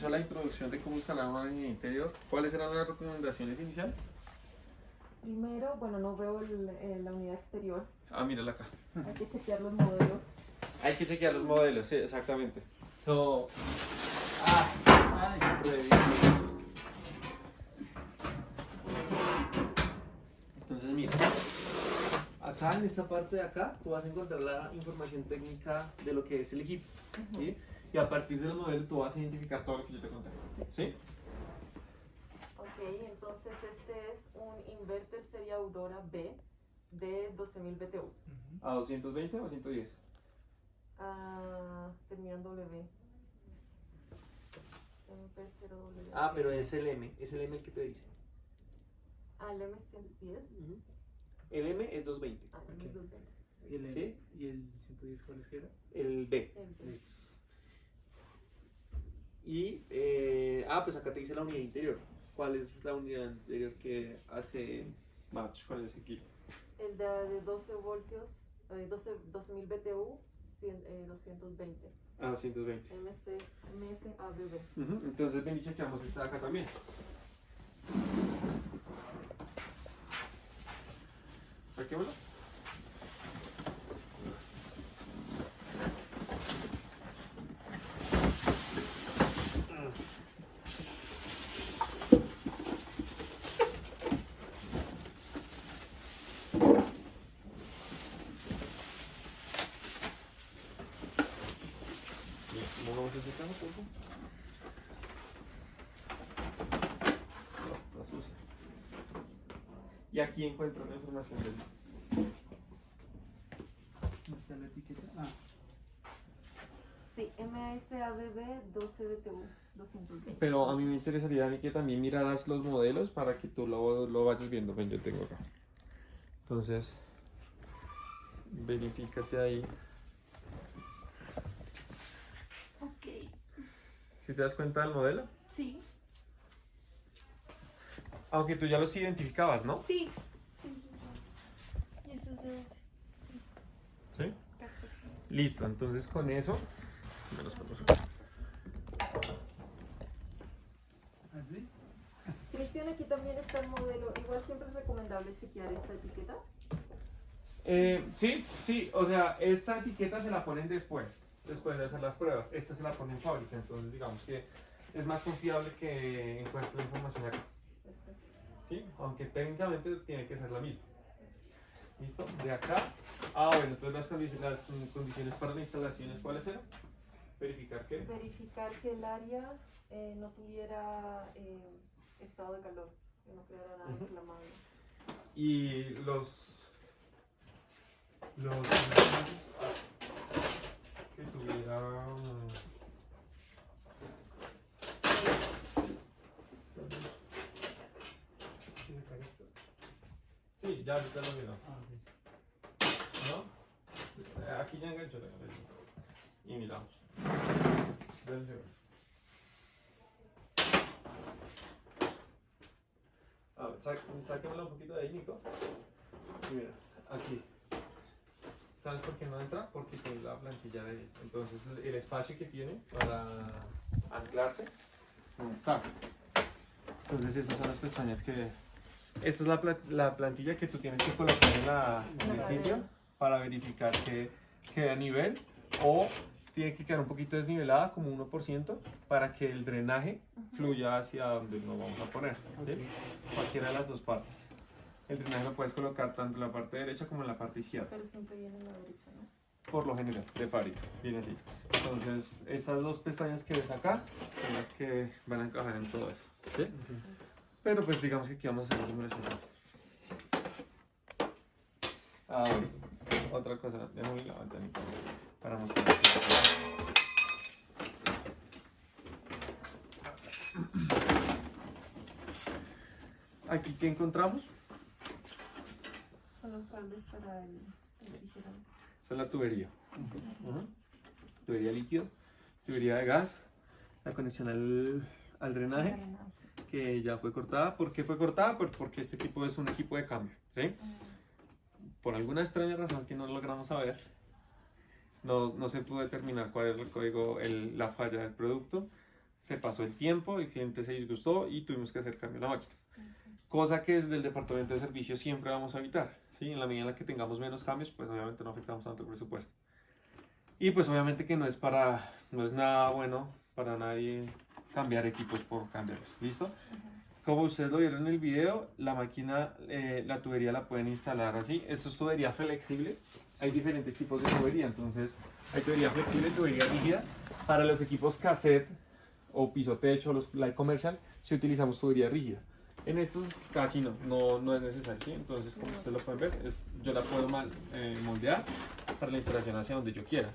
hizo la introducción de cómo instalar una línea interior, ¿cuáles eran las recomendaciones iniciales? Primero, bueno, no veo la unidad exterior. Ah, mírala acá. Hay que chequear los modelos. Hay que chequear los modelos, sí, exactamente. Entonces, mira, acá en esta parte de acá tú vas a encontrar la información técnica de lo que es el equipo, ¿sí? Y a partir del modelo tú vas a identificar todo lo que yo te conté, ¿sí? Ok, entonces este es un inverter serie Aurora B de 12.000 BTU. ¿A 220 o 110? Termina en W. MP0W. Ah, pero es el M el que te dice. El M110. El M es 220. El M220. ¿Sí? ¿Y el 110 cuál es que era? El B. El B. Listo. Y, pues acá te dice la unidad interior. ¿Cuál es la unidad interior que hace match con ese equipo? El de 12 voltios, 12.000 BTU, 220. Ah, 220. MSABB. Entonces ven y chequeamos esta de acá también. Saquémoslo. ¿Cómo vamos a sacar un poco? No, sucia. Y aquí encuentro la información del... ¿Dónde está la etiqueta? Sí, MSABB 12 BTU, 220. Pero a mí me interesaría, Dani, que también miraras los modelos para que tú lo vayas viendo. Ven, yo tengo acá. Entonces, verifícate ahí. Ok, ¿Sí te das cuenta del modelo? sí, Aunque tú ya los identificabas, ¿no? sí, sí. Y esto es de 12. Sí. Perfecto. Listo, entonces con eso... ¿Así? Cristian, aquí también está el modelo. Igual siempre es recomendable chequear esta etiqueta. Sí, o sea, esta etiqueta se la ponen después de hacer las pruebas. Esta se la pone en fábrica, entonces digamos que es más confiable que encuentre la información acá. ¿Sí? Aunque técnicamente tiene que ser la misma. ¿Listo? De acá. Bueno, entonces las condiciones para la instalación, ¿cuáles eran? Verificar que Verificar que el área no tuviera estado de calor, que no quedara nada inflamable. y los que tuvieran ¿Tiene cara esto? sí, ya ahorita lo vieron, Ok. ¿no? Aquí ya engancho y miramos. Denle segundo. A ver, sáquenlo un poquito de ahí, Nico. Y mira, aquí. ¿Sabes por qué no entra? Porque tiene la plantilla de... Entonces el espacio que tiene para anclarse no está. Entonces estas son las pestañas que... Esta es la plantilla que tú tienes que colocar en el sitio para verificar que quede a nivel o tiene que quedar un poquito desnivelada, como 1%, para que el drenaje fluya hacia donde nos vamos a poner. ¿Sí? Cualquiera de las dos partes. El drenaje lo puedes colocar tanto en la parte derecha como en la parte izquierda. Pero siempre viene en la derecha, ¿no? Por lo general, de fábrica, viene así. Entonces, estas dos pestañas que ves acá son las que van a encajar en todo eso. ¿Sí? Pero pues digamos que aquí vamos a hacer la simulación. Otra cosa, déjame la ventanita para mostrar. Aquí, ¿qué encontramos? Son los cables para el refrigerante. Esa es la tubería. Tubería líquido, tubería de gas, la conexión al drenaje, que ya fue cortada. ¿Por qué fue cortada? Porque este equipo es un equipo de cambio, ¿sí? Por alguna extraña razón que no logramos saber, no se pudo determinar cuál es el código, la falla del producto. se pasó el tiempo, el cliente se disgustó y tuvimos que hacer cambio en la máquina. Cosa que desde el departamento de servicio siempre vamos a evitar, ¿sí? En la medida en la que tengamos menos cambios, pues obviamente no afectamos tanto el presupuesto. Y pues obviamente que no es nada bueno para nadie cambiar equipos por cambiarlos, ¿listo? Como ustedes lo vieron en el video, la máquina, la tubería la pueden instalar así. Esto es tubería flexible. Hay diferentes tipos de tubería, entonces hay tubería flexible, tubería rígida. Para los equipos cassette o piso techo, los light commercial, si utilizamos tubería rígida. En estos casi no es necesario, ¿sí? Entonces como ustedes lo pueden ver, yo la puedo moldear para la instalación hacia donde yo quiera.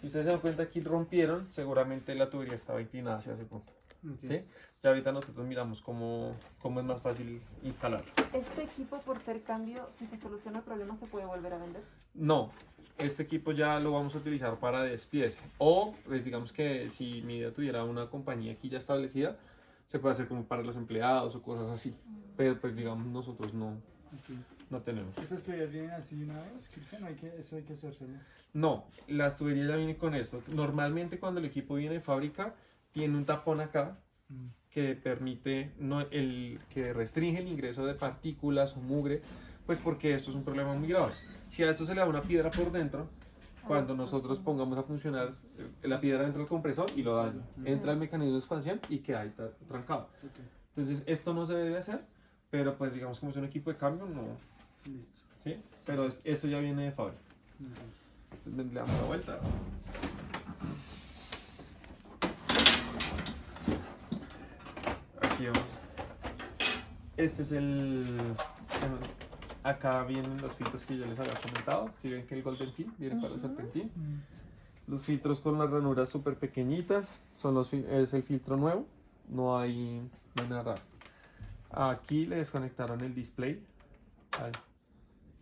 Si ustedes se dan cuenta aquí rompieron, seguramente la tubería estaba inclinada hacia ese punto. ¿Sí? Ya ahorita nosotros miramos cómo es más fácil instalar. ¿Este equipo, por ser cambio, si se soluciona el problema, se puede volver a vender? No, este equipo ya lo vamos a utilizar para despiece. O, pues digamos que si mi idea tuviera una compañía aquí ya establecida, se puede hacer como para los empleados o cosas así. Pero pues digamos nosotros no tenemos. ¿Estas tuberías vienen así una vez, Cristian? Eso hay que hacérselo. No, las tuberías ya vienen con esto. Normalmente cuando el equipo viene de fábrica, tiene un tapón acá que permite, que restringe el ingreso de partículas o mugre, pues porque esto es un problema muy grave. Si a esto se le da una piedra por dentro, cuando nosotros pongamos a funcionar la piedra dentro del compresor y lo daña, entra el mecanismo de expansión y queda ahí trancado. Entonces esto no se debe hacer, pero pues digamos como es un equipo de cambio, no. Listo. ¿Sí? Pero esto ya viene de fábrica. Entonces le damos la vuelta. Aquí vamos. Este es acá vienen los filtros que yo les había comentado. Si ven que el Golden Fin viene para el serpentín. Los filtros con las ranuras súper pequeñitas es el filtro nuevo. No hay nada raro. Aquí le desconectaron el display.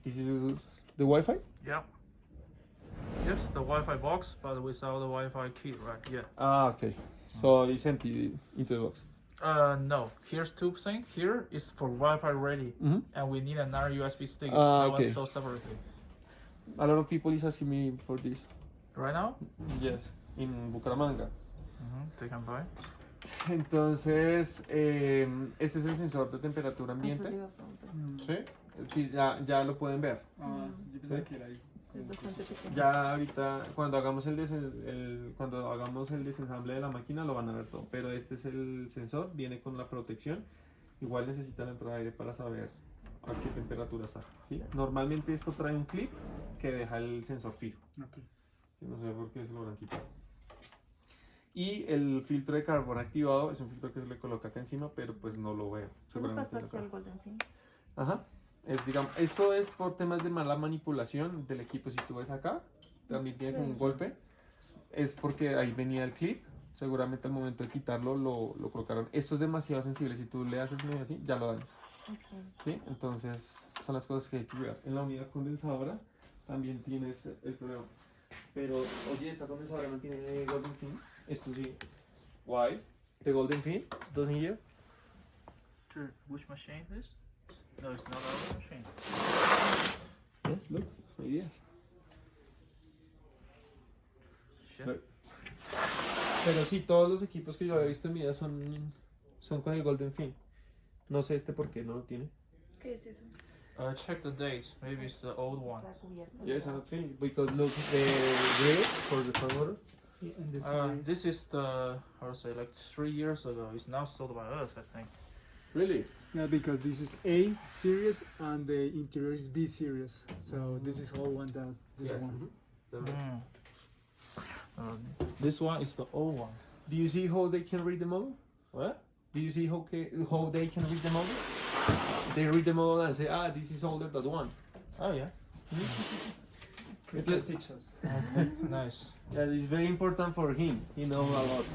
This is the Wi-Fi? Yeah. Yes, the Wi-Fi box, but without the Wi-Fi key, right? Yeah. Ah, okay. So it's empty into the box. No. Here's two things. Here is for Wi-Fi ready, and we need another USB stick. Ah, that okay. was sold separately. A lot of people is asking me for this. Right now? Yes, in Bucaramanga. They can buy. Entonces, este es el sensor de temperatura ambiente. Eso le iba a preguntar. ¿Sí? Sí, ya lo pueden ver. Yo pensaba ¿Sí? que era ahí. Es bastante pequeño. Ya ahorita, cuando hagamos el desensamble de la máquina, lo van a ver todo. Pero este es el sensor, viene con la protección. Igual necesitan entrar aire para saber a qué temperatura está. ¿Sí? Normalmente esto trae un clip que deja el sensor fijo. Okay. No sé por qué se lo habrán quitado. Y el filtro de carbón activado es un filtro que se le coloca acá encima, pero pues no lo veo. ¿Qué le pasó no aquí al acá. Golden Fin? Ajá. Digamos, esto es por temas de mala manipulación del equipo. Si tú ves acá, también tiene como un golpe. Es porque ahí venía el clip. Seguramente al momento de quitarlo lo colocaron. Esto es demasiado sensible. Si tú le haces medio así, ya lo dañas. ¿Sí? Entonces, son las cosas que hay que cuidar. En la unidad condensadora también tienes el problema. Pero, oye, esta condensadora no tiene Golden Fin. Esto sí. Why? The Golden Fin doesn't here. Sure. Which machine is? No, it's not our machine. Yes, look, right here. Shit. Look. Pero sí, todos los equipos que yo había visto en mi vida son con el Golden Fin. No sé por qué no lo tiene. ¿Qué es eso? Check the dates. Maybe it's the old one. La cubierta. Yes, I think because look the grill for the front motor. And the series. This is the, how to say, like 3 years ago. It's now sold by us, I think. Really? Yeah, because this is A series and the interior is B series. So this is all one down. This Yes. one. This one is the old one. Do you see how they can read the model? What? Do you see how they can read the model? They read the model and say, this is older than one. Oh, yeah. Christian teach us. Nice. That is very important for him. He knows a lot.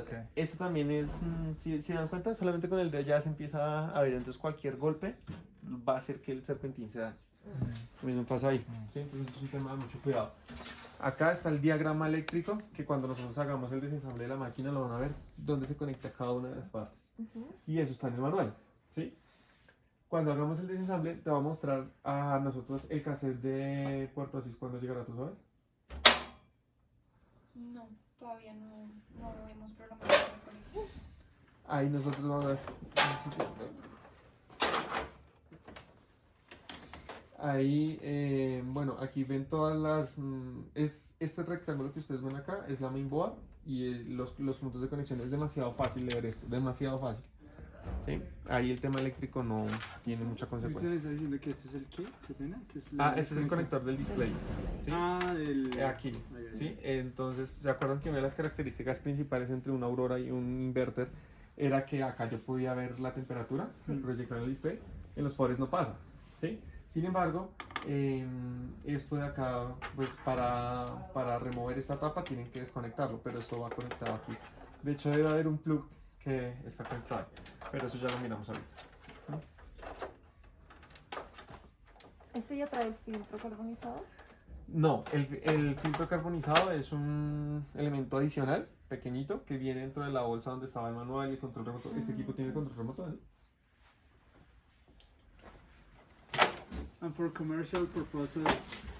Okay. Esto también es, si dan cuenta, solamente con el dedo ya se empieza a ver. Entonces cualquier golpe va a hacer que el serpentín se dañe. Lo mismo pasa ahí. ¿Sí? Entonces es un tema de mucho cuidado. Acá está el diagrama eléctrico, que cuando nosotros hagamos el desensamble de la máquina lo van a ver dónde se conecta cada una de las partes. Y eso está en el manual. ¿Sí? Cuando hagamos el desensamble te va a mostrar a nosotros el cassette de Puerto Asís cuando llegará, ¿tú sabes? No, todavía no hemos programado la ahí nosotros vamos a ver. Ahí, bueno, aquí ven todas las... este rectángulo que ustedes ven acá es la mainboard y los puntos de conexión es demasiado fácil de ver esto, demasiado fácil. ¿Sí? Ahí el tema eléctrico no tiene mucha ¿Usted consecuencia. me está diciendo que este es el qué? ¿Qué pena? ¿Que es Este es el conector del display. ¿Sí? el... Aquí. ¿Sí? Entonces, ¿se acuerdan que una de las características principales entre una aurora y un inverter era que acá yo podía ver la temperatura proyectada en el display? En los Forest no pasa. ¿Sí? Sin embargo, esto de acá, pues para remover esta tapa tienen que desconectarlo, pero esto va conectado aquí. De hecho, debe haber un plug que está conectado, pero eso ya lo miramos ahorita. ¿Este ya trae el filtro carbonizado? No, el filtro carbonizado es un elemento adicional, pequeñito, que viene dentro de la bolsa donde estaba el manual y el control remoto. Este equipo tiene control remoto, ¿eh? And for commercial purposes,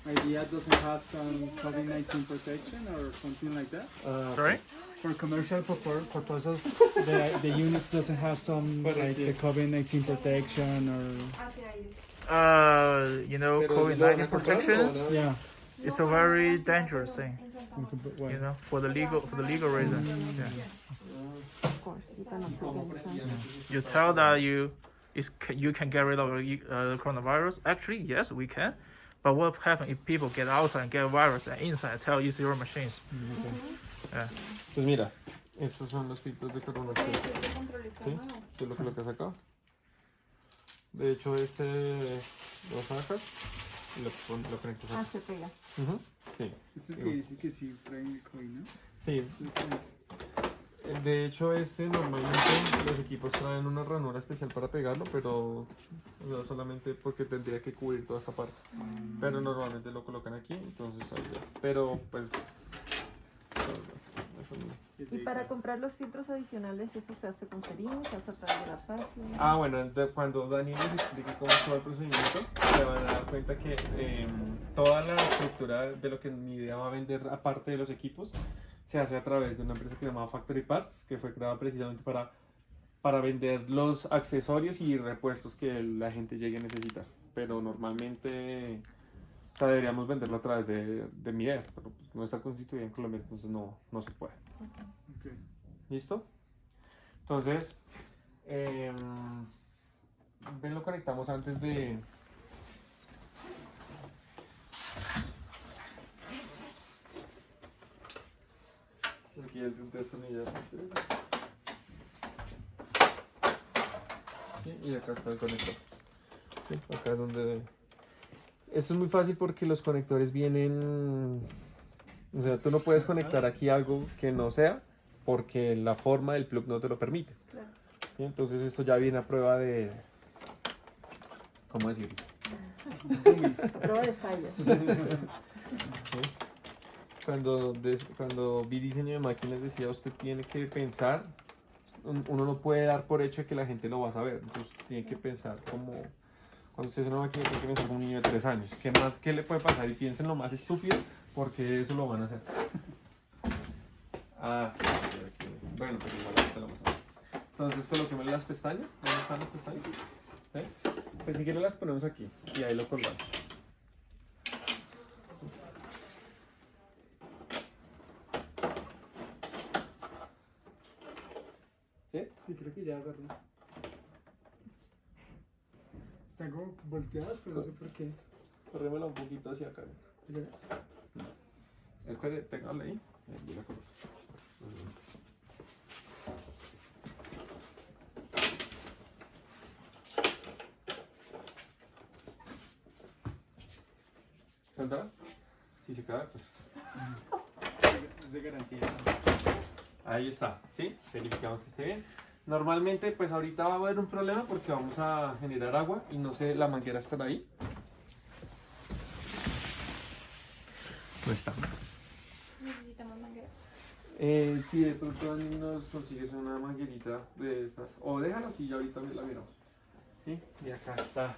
IDEA doesn't have some COVID-19 protection or something like that? Sorry? For commercial purposes, the units doesn't have some But like the COVID-19 protection or You know, COVID-19 protection. yeah. It's a very dangerous thing. Well, You know, for the legal reason. Yeah. Of course, you cannot take any chance. You tell that you can get rid of the coronavirus. Actually, yes, we can. But what happens if people get outside and get a virus and inside tell you zero machines? Pues mira, estos son los filtros de coronavirus. Este control está ¿Sí? nuevo. Tú lo colocas acá. De hecho, lo sacas y lo conectas Ah, acá. se pega. Sí. es el que dice que sí trae el COVID, ¿no? Sí. De hecho, normalmente los equipos traen una ranura especial para pegarlo, pero o sea, solamente porque tendría que cubrir toda esta parte. Pero normalmente lo colocan aquí, entonces ahí ya. Pero pues... eso no. Y para comprar los filtros adicionales, ¿eso se hace con Serín? ¿Se hace a través de la página? Ah, bueno, cuando Daniel les explique cómo es todo el procedimiento, se van a dar cuenta que toda la estructura de lo que mi idea va a vender, aparte de los equipos, se hace a través de una empresa que se llama Factory Parts, que fue creada precisamente para vender los accesorios y repuestos que la gente llegue a necesitar. Pero normalmente deberíamos venderlo a través de Mier, pero pues no está constituida en Colombia, entonces no se puede. Okay. ¿Listo? Entonces, ven, lo conectamos antes de... Aquí el destornillador. Sí, y acá está el conector. Sí, acá es donde... Esto es muy fácil porque los conectores vienen... O sea, tú no puedes conectar aquí algo que no sea porque la forma del plug no te lo permite. Claro. ¿Sí? Entonces esto ya viene a prueba de... ¿Cómo decirlo? Prueba de fallas. ¿Sí? Cuando vi diseño de máquinas decía usted tiene que pensar, uno no puede dar por hecho de que la gente lo va a saber, entonces tiene que pensar como, cuando usted es una máquina tiene que pensar como un niño de 3 años, ¿qué le puede pasar? Y piensen lo más estúpido porque eso lo van a hacer. Bueno, pero igual ahorita lo vamos a hacer. Entonces coloquemos las pestañas, ¿dónde están las pestañas? ¿Sí? Pues si quieren las ponemos aquí y ahí lo colgamos. ¿Sí? Sí, creo que ya agarré. Están como volteadas, pero no sé por qué. Corrémela un poquito hacia acá. Espere, pégale ahí. Yo la coloco. ¿Saldrá? Si se cae, pues. Es de garantía. Ahí está, ¿sí? Verificamos que esté bien. Normalmente, pues ahorita va a haber un problema porque vamos a generar agua y no sé, la manguera estará ahí. No está. Necesitamos manguera. Si de pronto nos consigues una manguerita de estas, o déjala así, ya ahorita la miramos. ¿Sí? Y acá está.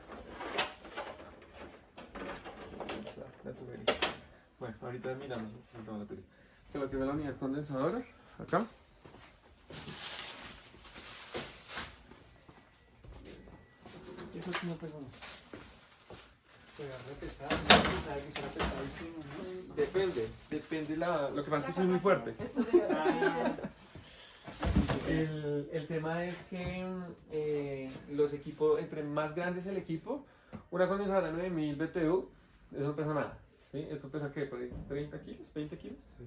Ahí está la tubería. Bueno, ahorita miramos la tubería. Que lo que ve la unidad condensadora, acá. eso no pesa mucho. Pero es re pesado, yo pensaba que eso era pesadísimo, ¿no? Depende lo que pasa es que soy muy fuerte. Ah, El tema es que los equipos, entre más grande es el equipo, una condensadora 9000 BTU, eso no pesa nada. ¿Sí? Esto pesa ¿qué? ¿Por ahí? ¿30 kilos? ¿20 kilos? Sí.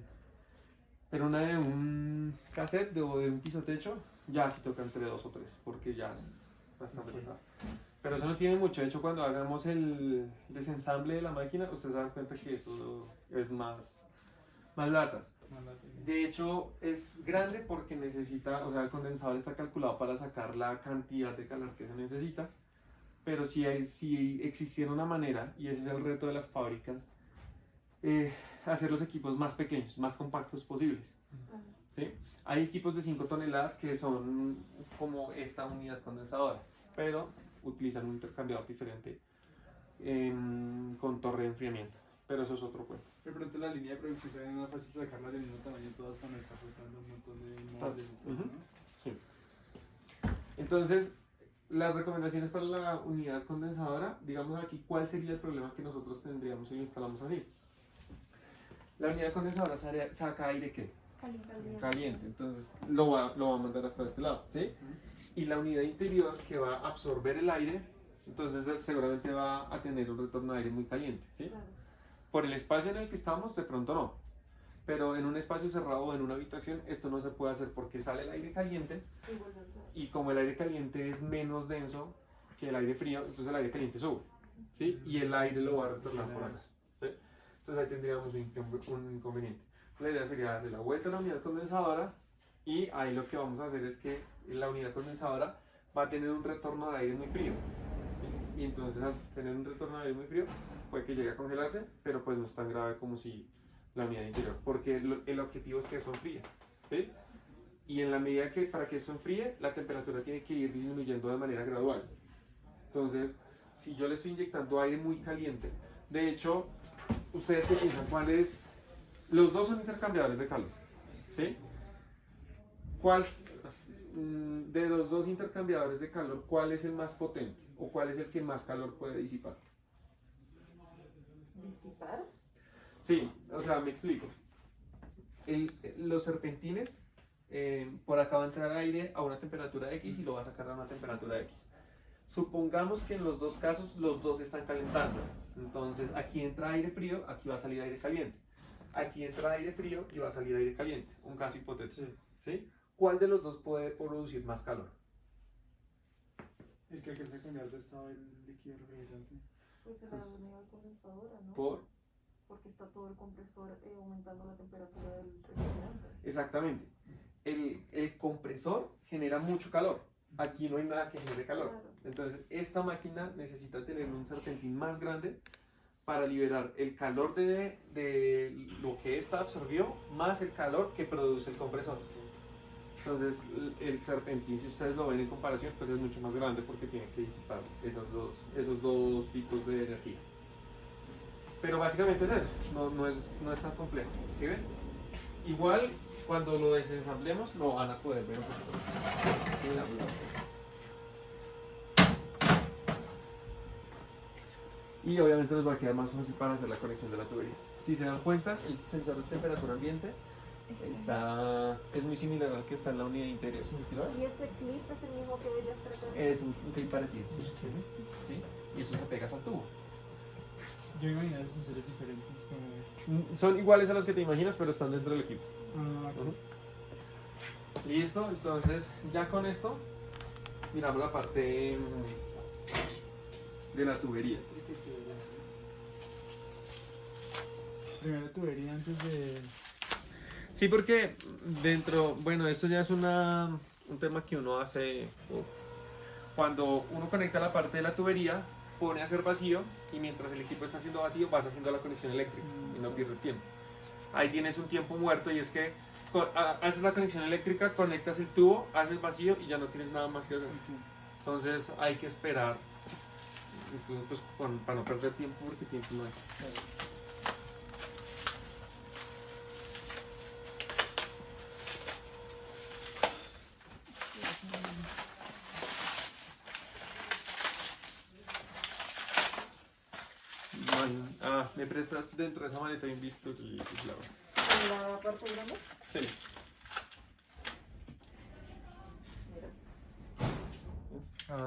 Pero una de un cassette de un piso techo, ya sí toca entre 2 o 3, porque ya es bastante Ok. pesado. Pero eso no tiene mucho, de hecho cuando hagamos el desensamble de la máquina, usted se da cuenta que eso es más latas. no la tenía. De hecho, es grande porque necesita, o sea, el condensador está calculado para sacar la cantidad de calor que se necesita, pero si existiera una manera, y ese es el reto de las fábricas, hacer los equipos más pequeños, más compactos posibles. ¿Sí? Hay equipos de 5 toneladas que son como esta unidad condensadora, pero utilizan un intercambiador diferente con torre de enfriamiento, pero eso es otro cuento. De pronto la línea de producción sería más fácil sacarlas del mismo tamaño todas cuando está faltando un montón de moldes y todo, Ujú. ¿no? Sí. Entonces, las recomendaciones para la unidad condensadora, digamos aquí, ¿cuál sería el problema que nosotros tendríamos si lo instalamos así? La unidad condensadora saca aire ¿qué? Caliente, entonces lo va a mandar hasta este lado, ¿sí? Y la unidad interior que va a absorber el aire, entonces seguramente va a tener un retorno de aire muy caliente, ¿sí? Claro. Por el espacio en el que estamos, de pronto no. Pero en un espacio cerrado o en una habitación, esto no se puede hacer porque sale el aire caliente Y vuelve a entrar. y como el aire caliente es menos denso que el aire frío, entonces el aire caliente sube, ¿sí? Y el aire lo va a retornar por acá, ¿sí? Entonces ahí tendríamos un inconveniente. La idea sería darle la vuelta a la unidad condensadora y ahí lo que vamos a hacer es que la unidad condensadora va a tener un retorno de aire muy frío. ¿Sí? Y entonces al tener un retorno de aire muy frío, puede que llegue a congelarse, pero pues no es tan grave como si la unidad interior, porque el objetivo es que eso enfríe, ¿sí? Y en la medida que para que eso enfríe, la temperatura tiene que ir disminuyendo de manera gradual. Entonces, si yo le estoy inyectando aire muy caliente, de hecho, ustedes qué piensan, ¿cuál es? Los dos son intercambiadores de calor, ¿sí? ¿Cuál de los dos intercambiadores de calor, cuál es el más potente o cuál es el que más calor puede disipar? ¿Disipar? Sí, o sea, me explico. Los serpentines, por acá va a entrar aire a una temperatura X y lo va a sacar a una temperatura X. Supongamos que en los dos casos los dos están calentando. Entonces aquí entra aire frío, aquí va a salir aire caliente. Aquí entra aire frío y va a salir aire caliente. Un caso hipotético. ¿Sí? ¿Cuál de los dos puede producir más calor? El que alcanza a cambiar de estado el líquido refrigerante. Pues en la unidad condensadora, ¿no? Porque está todo el compresor aumentando la temperatura del refrigerante. Exactamente. El compresor genera mucho calor. Aquí no hay nada que genere calor. Claro. Entonces, esta máquina necesita tener un serpentín más grande para liberar el calor de lo que ésta absorbió más el calor que produce el compresor. Entonces, el serpentín, si ustedes lo ven en comparación, pues es mucho más grande porque tiene que disipar esos dos tipos de energía. Pero básicamente es eso, no es tan complejo, ¿sí ven? Igual, cuando lo desensamblemos, lo van a poder ver un poquito en la rueda. Y obviamente nos va a quedar más fácil para hacer la conexión de la tubería. Si se dan cuenta, el sensor de temperatura ambiente es muy similar al que está en la unidad interior. ¿Sí? ¿Sí lo ves? ¿Y ese clip es el mismo que debería estar acá? Es un clip parecido. ¿Sí? ¿Sí? Y eso se pega al tubo. Yo imaginaba sensores diferentes como... Son iguales a los que te imaginas, pero están dentro del equipo. Ah, ok. Listo, entonces ya con esto miramos la parte de la tubería. Primero tubería antes de... Sí, porque dentro, bueno, esto ya es un tema que uno hace cuando uno conecta la parte de la tubería, pone a hacer vacío y mientras el equipo está haciendo vacío vas haciendo la conexión eléctrica y no pierdes tiempo. Ahí tienes un tiempo muerto y es que haces la conexión eléctrica, conectas el tubo, haces vacío y ya no tienes nada más que hacer. Entonces hay que esperar, pues, para no perder tiempo porque tiempo no hay. ¿Me prestas dentro de esa maleta un bisturí y clavo? ¿En la parte grande? Sí. Mira.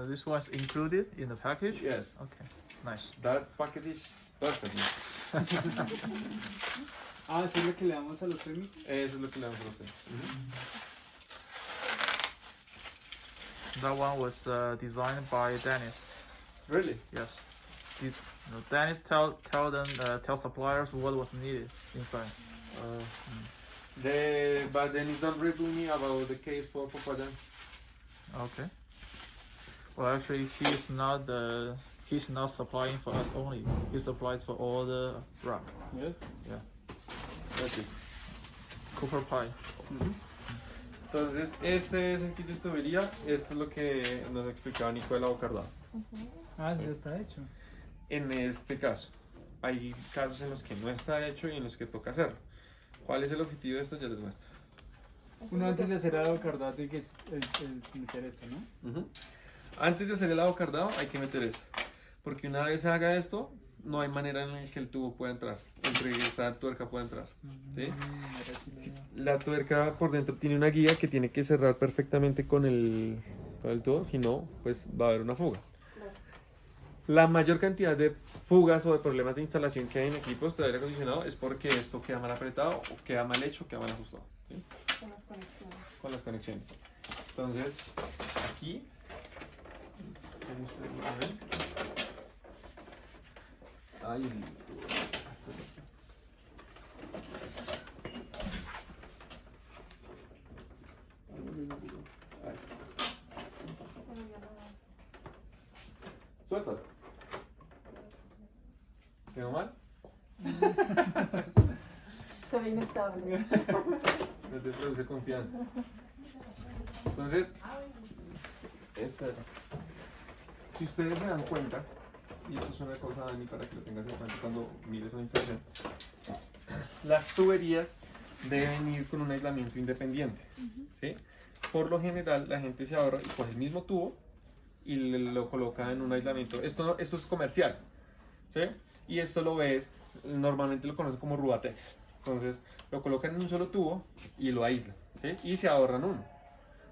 This was included in the package? Yes. Okay, nice. That package is perfect. Ah, eso es lo que le damos a los técnicos. Eso es lo que le damos a ustedes. That one was designed by Dennis. Really? Yes. Dennis tell suppliers what was needed inside. But then it's not reveal me about the case for Papayan. Okay. Well, actually, he's not supplying for us only. He supplies for all the rock. Yes? Yeah. That's it. Cooper Pie. Entonces, este es el kit de tubería. Esto es lo que nos explicaba Nico de la Bocardado. Ah, eso ya está hecho. En este caso, hay casos en los que no está hecho y en los que toca hacerlo. ¿Cuál es el objetivo de esto? Ya les muestro. Uno antes de hacer algo cardado tiene que el meter esto, ¿no? Antes de hacer el abocardado hay que meter eso. Porque una vez se haga esto, no hay manera en la que el tubo pueda entrar. Entre esta tuerca pueda entrar. ¿Sí? Ahora sí Sí, lo- la tuerca por dentro tiene una guía que tiene que cerrar perfectamente con el tubo, si no, pues va a haber una fuga. Claro. La mayor cantidad de fugas o de problemas de instalación que hay en equipos de aire acondicionado es porque esto queda mal apretado, o queda mal hecho, o queda mal ajustado, ¿sí? Con las conexiones. Con las conexiones. Entonces, aquí, ¿cómo ustedes lo ven? Hay el Ahí. Suéltalo. ¿Quedó mal? Se ve inestable. No te produce confianza. Entonces, si ustedes se dan cuenta, y esto es una cosa, Dani, para que lo tengas en cuenta cuando mires una instalación, las tuberías deben ir con un aislamiento independiente. ¿Sí? Por lo general, la gente se ahorra y coge el mismo tubo y lo coloca en un aislamiento. Esto es comercial. ¿Sí? Y esto lo ves, normalmente lo conocen como Rubatex. Entonces, lo colocan en un solo tubo y lo aíslan. ¿Sí? Y se ahorran uno.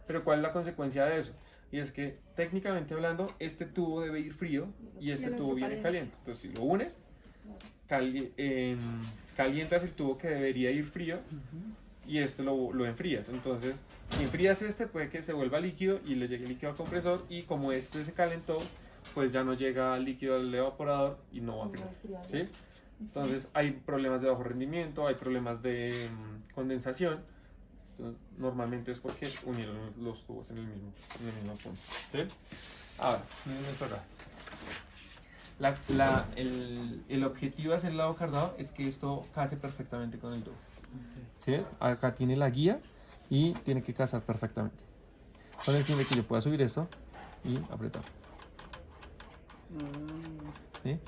Pero ¿cuál es la consecuencia de eso? Y es que, técnicamente hablando, este tubo debe ir frío y este Y el tubo otro viene caliente. caliente. Entonces, si lo unes, calientas el tubo que debería ir frío y esto lo enfrías. Entonces, si enfrías este, puede que se vuelva líquido y le llegue líquido al compresor, y como este se calentó, pues ya no llega líquido al evaporador y no va a enfriar. ¿Sí? Entonces hay problemas de bajo rendimiento, hay problemas de condensación. Entonces, normalmente es porque unieron los tubos en el mismo punto. ¿Sí? Ahora, miren esto acá. El objetivo de hacer el abocardado es que esto case perfectamente con el tubo. ¿Sí? Acá tiene la guía y tiene que casar perfectamente. Con el fin de que yo pueda subir esto y apretar. ¿Sí?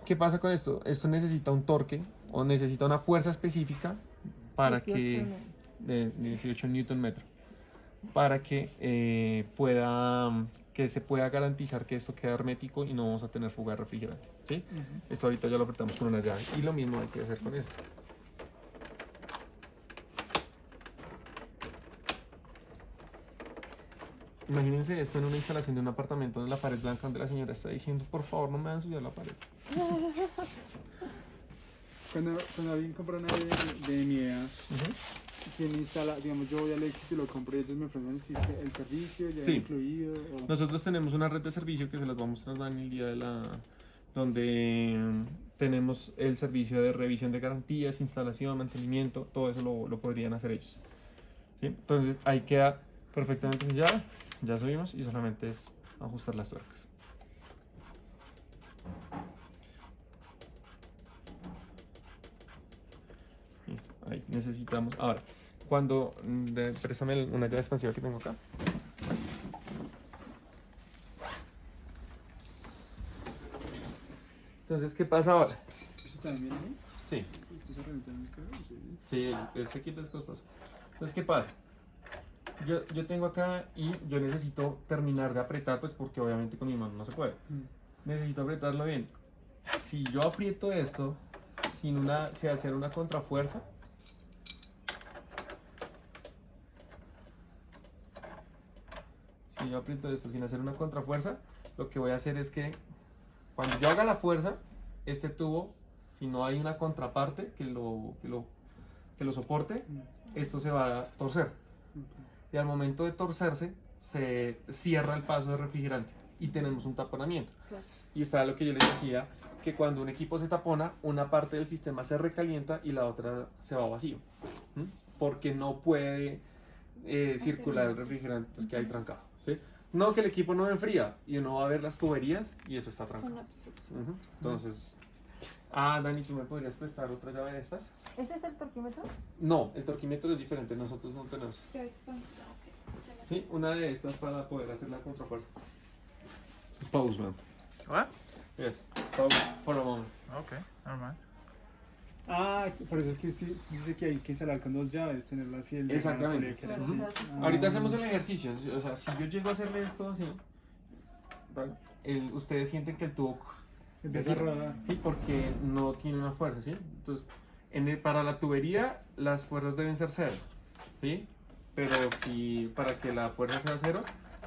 ¿Qué pasa con esto? Esto necesita un torque o necesita una fuerza específica para que de 18 Newton metro para que se pueda garantizar que esto quede hermético y no vamos a tener fuga de refrigerante. ¿Sí? Esto ahorita ya lo apretamos con una llave y lo mismo hay que hacer con esto. Imagínense esto en una instalación de un apartamento en la pared blanca donde la señora está diciendo, por favor, no me van a subir la pared. Cuando alguien compra una de mi edad, ¿quién instala? Digamos, yo voy al éxito y lo compro y ellos me ofrecen el servicio ya Sí. incluido. O... Nosotros tenemos una red de servicio que se las vamos a mostrar en el día de donde tenemos el servicio de revisión de garantías, instalación, mantenimiento, todo eso lo podrían hacer ellos. ¿Sí? Entonces ahí queda perfectamente sellado, ya subimos y solamente es ajustar las tuercas. Listo, ahí necesitamos. Ahora, préstame una llave expansiva que tengo acá. Entonces, ¿qué pasa ahora? ¿Eso también viene ahí? Sí, ¿Esto se reventa en mis cabezas? sí, ese kit es costoso. Entonces, ¿qué pasa? Yo tengo acá y yo necesito terminar de apretar, pues porque obviamente con mi mano no se puede. Necesito apretarlo bien. si yo aprieto esto sin hacer una contrafuerza, si yo aprieto esto sin hacer una contrafuerza, lo que voy a hacer es que cuando yo haga la fuerza, este tubo, si no hay una contraparte que lo soporte, esto se va a torcer. Y al momento de torcerse, se cierra el paso de refrigerante y tenemos un taponamiento. Claro. Y está lo que yo les decía, que cuando un equipo se tapona, una parte del sistema se recalienta y la otra se va vacío. ¿Mm? Porque no puede circular el refrigerante, entonces que hay trancado. ¿Sí? No, que el equipo no enfría y uno va a ver las tuberías y eso está trancado. Con obstrucción. Ujú. Entonces, Dani, ¿tú me podrías prestar otra llave de estas? ¿Ese es el torquímetro? No, el torquímetro es diferente, nosotros no tenemos. Ya expansiva, ok. Ya la Sí, una de estas para poder hacer la contrafuerza. Pause, man. What? Yes, stop for a moment. Okay, never mind. Ah, por eso es que sí, dice que hay que instalar con 2 llaves, tenerlo así. El Exactamente. que era Claro, así. o sea, Ahorita hacemos el ejercicio, o sea, si yo llego a hacerle esto así, ¿vale? Ustedes sienten que el tubo Se empieza a rodar. sí, porque no tiene una fuerza, ¿sí? Entonces, para la tubería las fuerzas deben ser 0, ¿sí? Pero si para que la fuerza sea 0,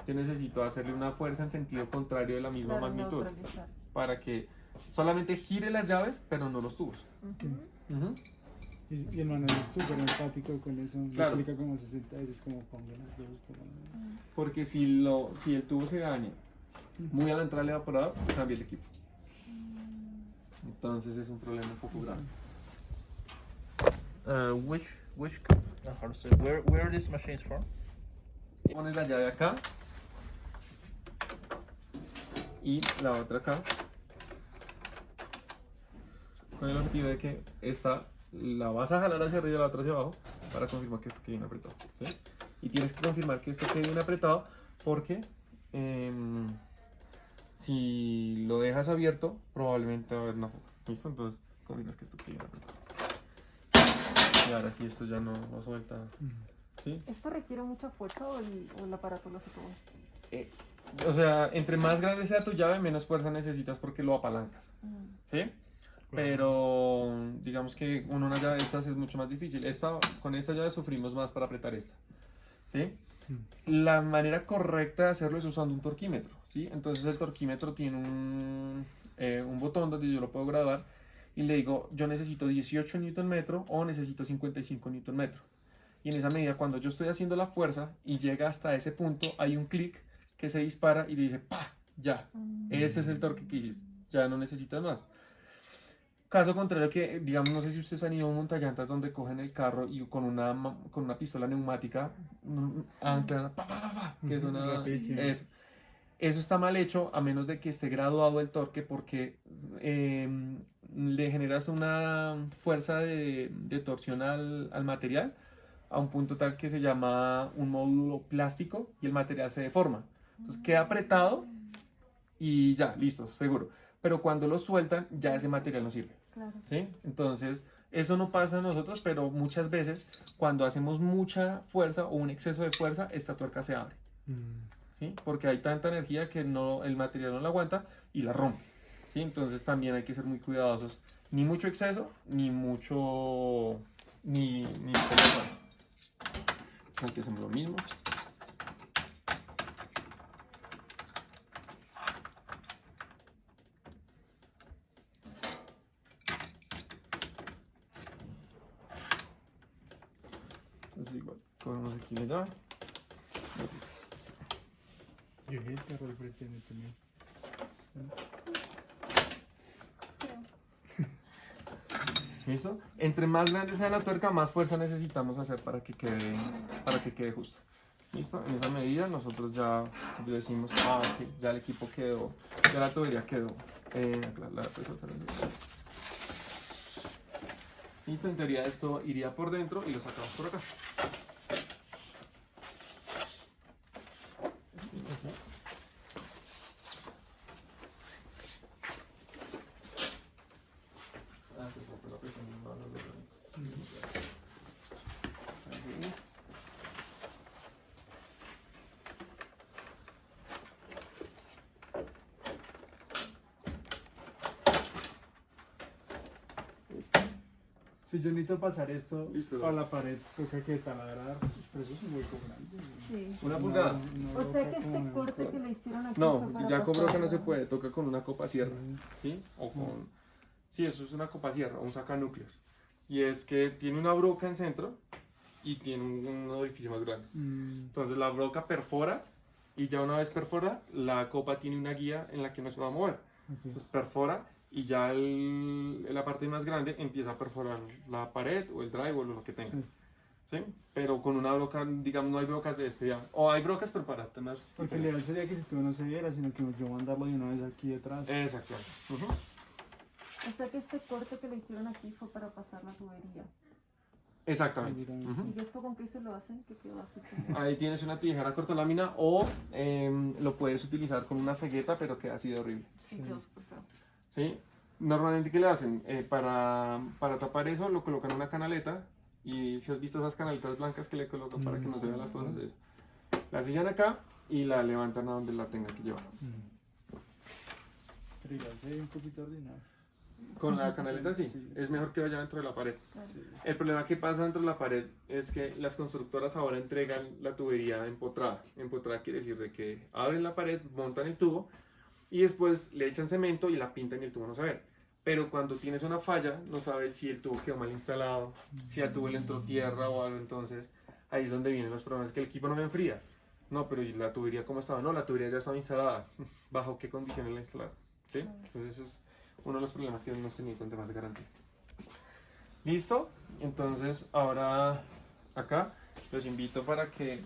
yo necesito hacerle una fuerza en sentido contrario de la misma claro, magnitud, neutralizar. para que solamente gire las llaves, pero no los tubos. Ujú. Ujú. Y el manual es súper enfático con eso. Me Claro. explica como 60 veces como pongan las dos. Porque si el tubo se daña muy a la entrada del evaporador, cambia el equipo. Entonces es un problema un poco grave. How to say? Where this machine is from? Pones la llave acá y la otra acá, con el objetivo de que esta la vas a jalar hacia arriba y la otra hacia abajo para confirmar que esto quede bien apretado, ¿sí? Y tienes que confirmar que esto quede bien apretado porque si lo dejas abierto probablemente va a haber una fuga. ¿Listo? Entonces confirmas que esto quede bien apretado. Y ahora sí esto ya no suelta. ¿Sí? ¿Esto requiere mucha fuerza o el aparato lo hace todo? O sea, entre más grande sea tu llave, menos fuerza necesitas porque lo apalancas. ¿Sí? Pero digamos que una llave de estas es mucho más difícil. Con esta llave sufrimos más para apretar esta. ¿Sí? La manera correcta de hacerlo es usando un torquímetro. ¿Sí? Entonces el torquímetro tiene un botón donde yo lo puedo graduar y le digo, yo necesito 18 Nm o necesito 55 Nm. Y en esa medida, cuando yo estoy haciendo la fuerza y llega hasta ese punto, hay un clic que se dispara y dice, ¡pa! Ya, ese es el torque que hiciste, ya no necesitas más. Caso contrario que, digamos, no sé si ustedes han ido a un montallantas donde cogen el carro y con una pistola neumática anclan, pa, pa, pa, pa, que suena Rapidísimo. eso. Eso está mal hecho a menos de que esté graduado el torque porque le generas una fuerza de torsión al material a un punto tal que se llama un módulo plástico y el material se deforma. Entonces queda apretado y ya, listo, seguro. Pero cuando lo sueltan, ya ese material no sirve. Claro. ¿Sí? Entonces, eso no pasa a nosotros, pero muchas veces cuando hacemos mucha fuerza o un exceso de fuerza, esta tuerca se abre. ¿Sí? Porque hay tanta energía que el material no la aguanta y la rompe. ¿Sí? Entonces también hay que ser muy cuidadosos. Ni mucho exceso, ni mucho... ni poca fuerza. Aquí hacemos lo mismo. Entonces igual, cogemos aquí la llave. Yo el terror pretende también. ¿Listo? Entre más grande sea la tuerca, más fuerza necesitamos hacer para que quede justo. ¿Listo? En esa medida nosotros ya decimos, ok, ya el equipo quedó, ya la tubería quedó. Listo, en teoría esto iría por dentro y lo sacamos por acá. Si yo necesito pasar esto Listo. a la pared, toca que taladrar, pero eso es un hueco grande. Sí. Una pulgada. O sea que este corte que le hicieron aquí No, fue para ya compró que no se pasarlo. puede, toca con una copa sierra, ¿sí? O con... Sí, eso es una copa sierra, un sacanúcleos. Y es que tiene una broca en centro y tiene un orificio más grande. Entonces la broca perfora y ya una vez perfora, la copa tiene una guía en la que no se va a mover. Pues perfora y ya la parte más grande empieza a perforar la pared o el drywall o lo que tenga. Sí. ¿Sí? Pero con una broca, digamos, no hay brocas de este ya. O hay brocas, pero para tener... Porque lo ideal sería que si tú no se viera, sino que yo mandarlo de una vez aquí detrás. Exactamente. Ujú. O sea que este corte que le hicieron aquí fue para pasar la tubería. Exactamente. Ujú. Ujú. ¿Y esto con qué se lo hacen? Que quedó así como... Ahí tienes una tijera corta lámina o lo puedes utilizar con una cegueta, pero queda así de horrible. Sí, quedó súper feo. ¿Sí? Normalmente, ¿qué le hacen? Para tapar eso, lo colocan en una canaleta. Y si has visto esas canaletas blancas que le colocan para que no se vean las cosas, eso. La sellan acá y la levantan a donde la tengan que llevar. Pero igual se ve un poquito ordinario. Con la canaleta sí, Sí. es mejor que vaya dentro de la pared. Sí. El problema que pasa dentro de la pared es que las constructoras ahora entregan la tubería empotrada. Empotrada quiere decir de que abren la pared, montan el tubo y después le echan cemento y la pintan y el tubo no se ve. Pero cuando tienes una falla, no sabes si el tubo quedó mal instalado, si al tubo le entró tierra o algo, entonces ahí es donde vienen los problemas, que el equipo no me enfría. No, pero ¿y la tubería cómo estaba? No, la tubería ya estaba instalada. ¿Bajo qué condiciones la instalaron? ¿Sí? Entonces eso es uno de los problemas que hemos tenido con temas de garantía. ¿Listo? Entonces ahora acá los invito para que,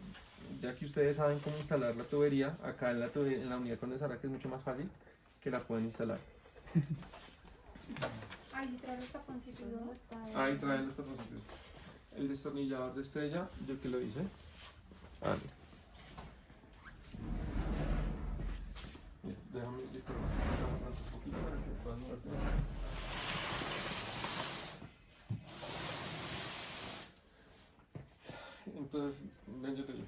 ya que ustedes saben cómo instalar la tubería, acá en la unidad condensadora, que es mucho más fácil, que la pueden instalar. Ay, si trae los taponcitos, ¿no? ¿Dónde está el- Ahí traen los taponcitos. El destornillador de estrella, yo que lo hice. Ah, mira. Déjame, yo creo que se está agarrando un poquito para que puedan moverte. Entonces, ven, yo te digo.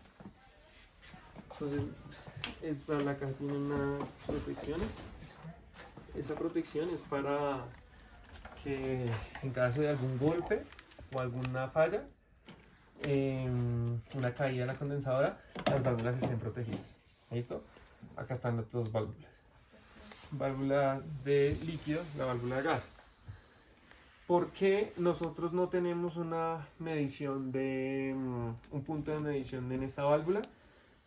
Entonces, la caja tiene unas protecciones. Esta protección es para que en caso de algún golpe o alguna falla, una caída en la condensadora, las válvulas estén protegidas. ¿Listo? Acá están las dos válvulas. Válvula de líquido, la válvula de gas. ¿Por qué nosotros no tenemos una medición de un punto de medición en esta válvula?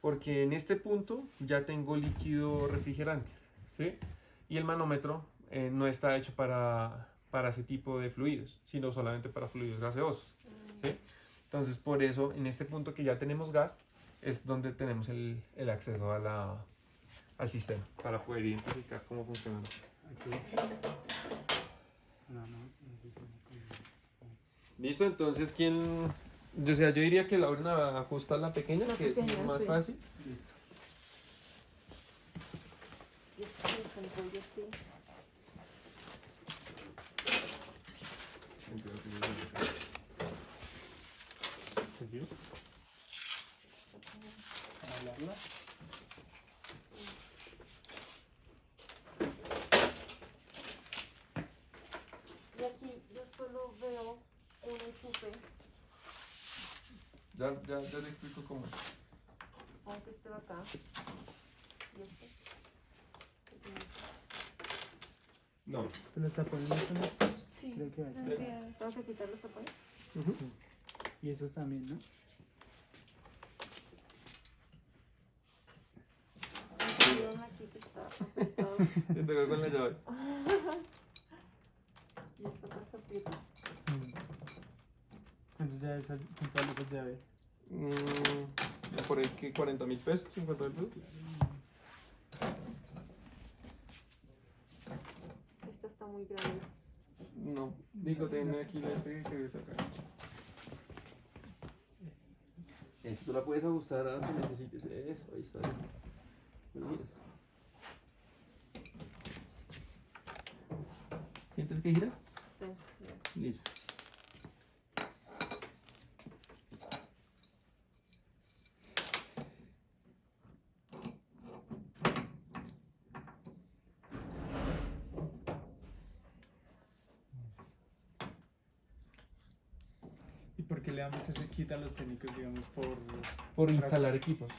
Porque en este punto ya tengo líquido refrigerante, ¿sí? Y el manómetro no está hecho para ese tipo de fluidos, sino solamente para fluidos gaseosos, ¿sí? Entonces, por eso, en este punto que ya tenemos gas, es donde tenemos el acceso al sistema, para poder identificar cómo funciona. ¿Listo? Entonces, yo diría que Laura ajusta la pequeña, que es pequeña, más sí. fácil. Listo. Y esto se enrolla así. ¿Sentido? ¿Hablarla? Y aquí yo solo veo un enchufe, Ya le explico cómo es. aunque esté acá. Y este. No. ¿Te lo está poniendo con estos? Sí, Creo que va a no ser. olvides. ¿Tengo que quitar los tapones? Y esos también, ¿no? Vieron aquí que está apretado. Se pegó con la llave. Y esto pues se aprieta. ¿Cuánto ya es esa llave? Por ahí que 40.000 pesos, 50.000 pesos. Esta está muy grande. No, digo, tiene aquí la que ves acá. Eso tú la puedes ajustar a lo que necesites. Eso, ahí está. Pero miras. ¿Sientes que gira? Sí. Listo. porque le damos ese kit a los técnicos, digamos, Por instalar equipos.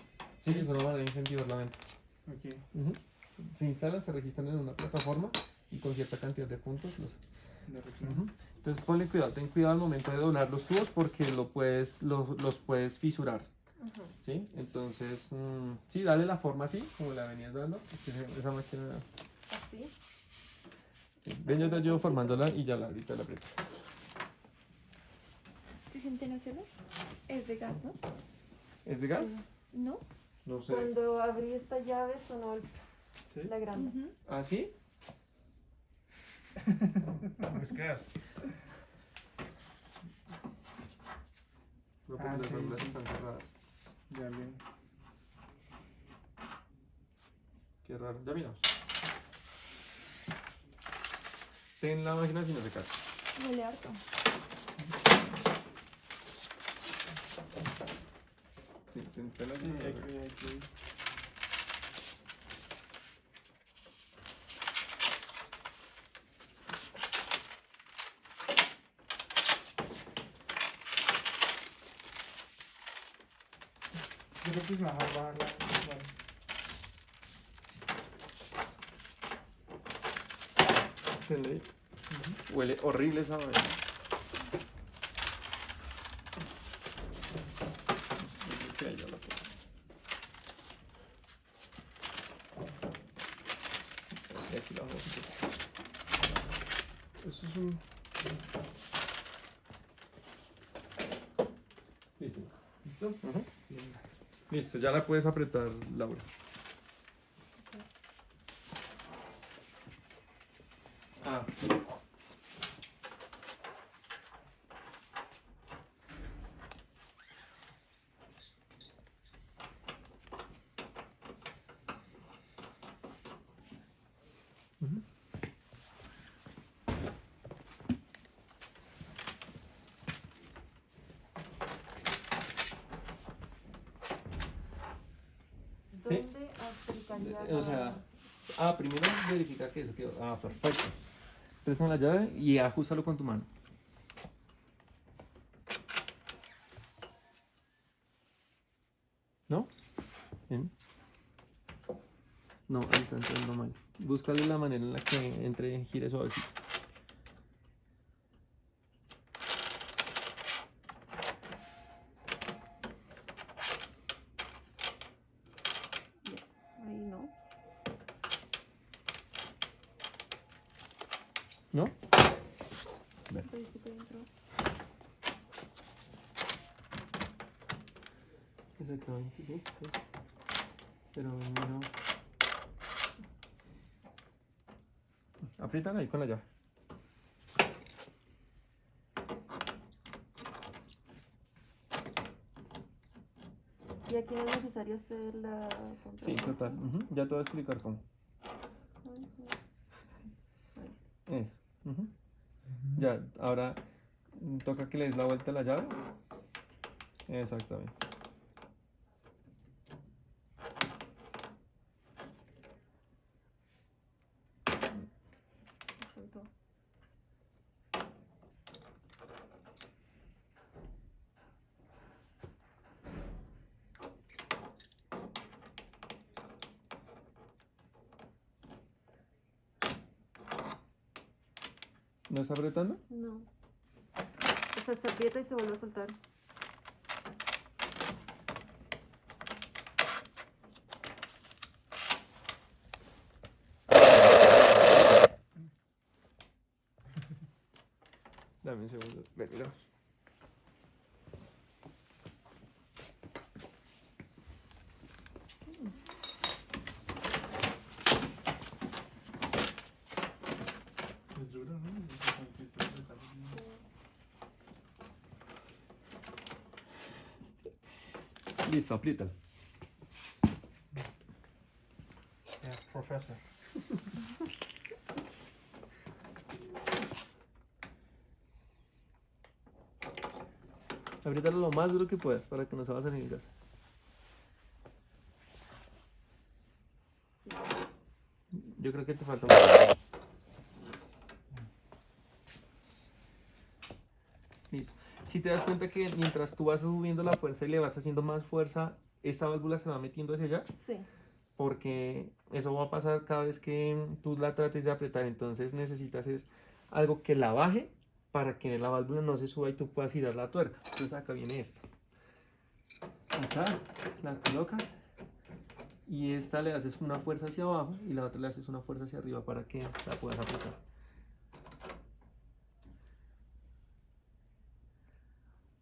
Sí, es una manera de incentivar la venta. Ok. Ujú. Se instalan, se registran en una plataforma y con cierta cantidad de puntos los... de reclamo. Ujú. Entonces ponle cuidado, ten cuidado al momento de doblar los tubos porque los puedes fisurar. Ujú. ¿Sí? Entonces, sí, dale la forma así, como la venías dando. Esa máquina... Así. Ven, yo te ayudo formándola y ya ahorita la aprieto. ¿Se siente no solo? Es de gas, ¿no? ¿Es de gas? ¿No? No sé. Cuando abrí esta llave sonó el ¿Sí? la grande. Ujú. ¿Ah, sí? With gas. No, porque Ah, las sí, válvulas sí. están cerradas. Ya bien. Qué raro. Ya miramos. Ten la máquina si no se cae. Huele harto. Sí, tenla así. Sí, si no se hay cae. que- hay que- Yo creo que es mejor bajarla. Vale. Tenla ahí. Huele horrible esa vaina. Yo creo que ahí ya la pongo. Y aquí la vamos a poner. Eso es un... Listo. ¿Listo? Ujú. Listo, ya la puedes apretar, Laura. Ah. Ujú. Sí. ¿Dónde aplicaría O sea, primero verifica que eso quedó. Ah, perfecto. Préstame la llave y ajustalo con tu mano. ¿No? Bien. No, ahí está entrando mal. Búscale la manera en la que entre, gire suavecito. ahí no. ¿No? Principio dentro. Exactamente, sí. Sí. Pero no. Apriétala ahí con la llave. Y aquí no es necesario hacer la Sí, total. Ujú. Ya te voy a explicar cómo. Eso. Ujú. Ya, ahora toca que le des la vuelta a la llave. Exactamente. ¿No está apretando? No. O sea, se aprieta y se vuelve a soltar. Dame un segundo. Ven, mira. Es duro, ¿no? Listo, apriétalo. Yeah, professor. Apriétalo lo más duro que puedas para que no se va a salir gas. Yo creo que te falta un poco. Listo. Si te das cuenta que mientras tú vas subiendo la fuerza y le vas haciendo más fuerza, esta válvula se va metiendo hacia allá, Sí. porque eso va a pasar cada vez que tú la trates de apretar. Entonces necesitas es algo que la baje para que la válvula no se suba y tú puedas girar la tuerca. Entonces acá viene esta. Acá la colocas y esta le haces una fuerza hacia abajo y la otra le haces una fuerza hacia arriba para que la puedas apretar.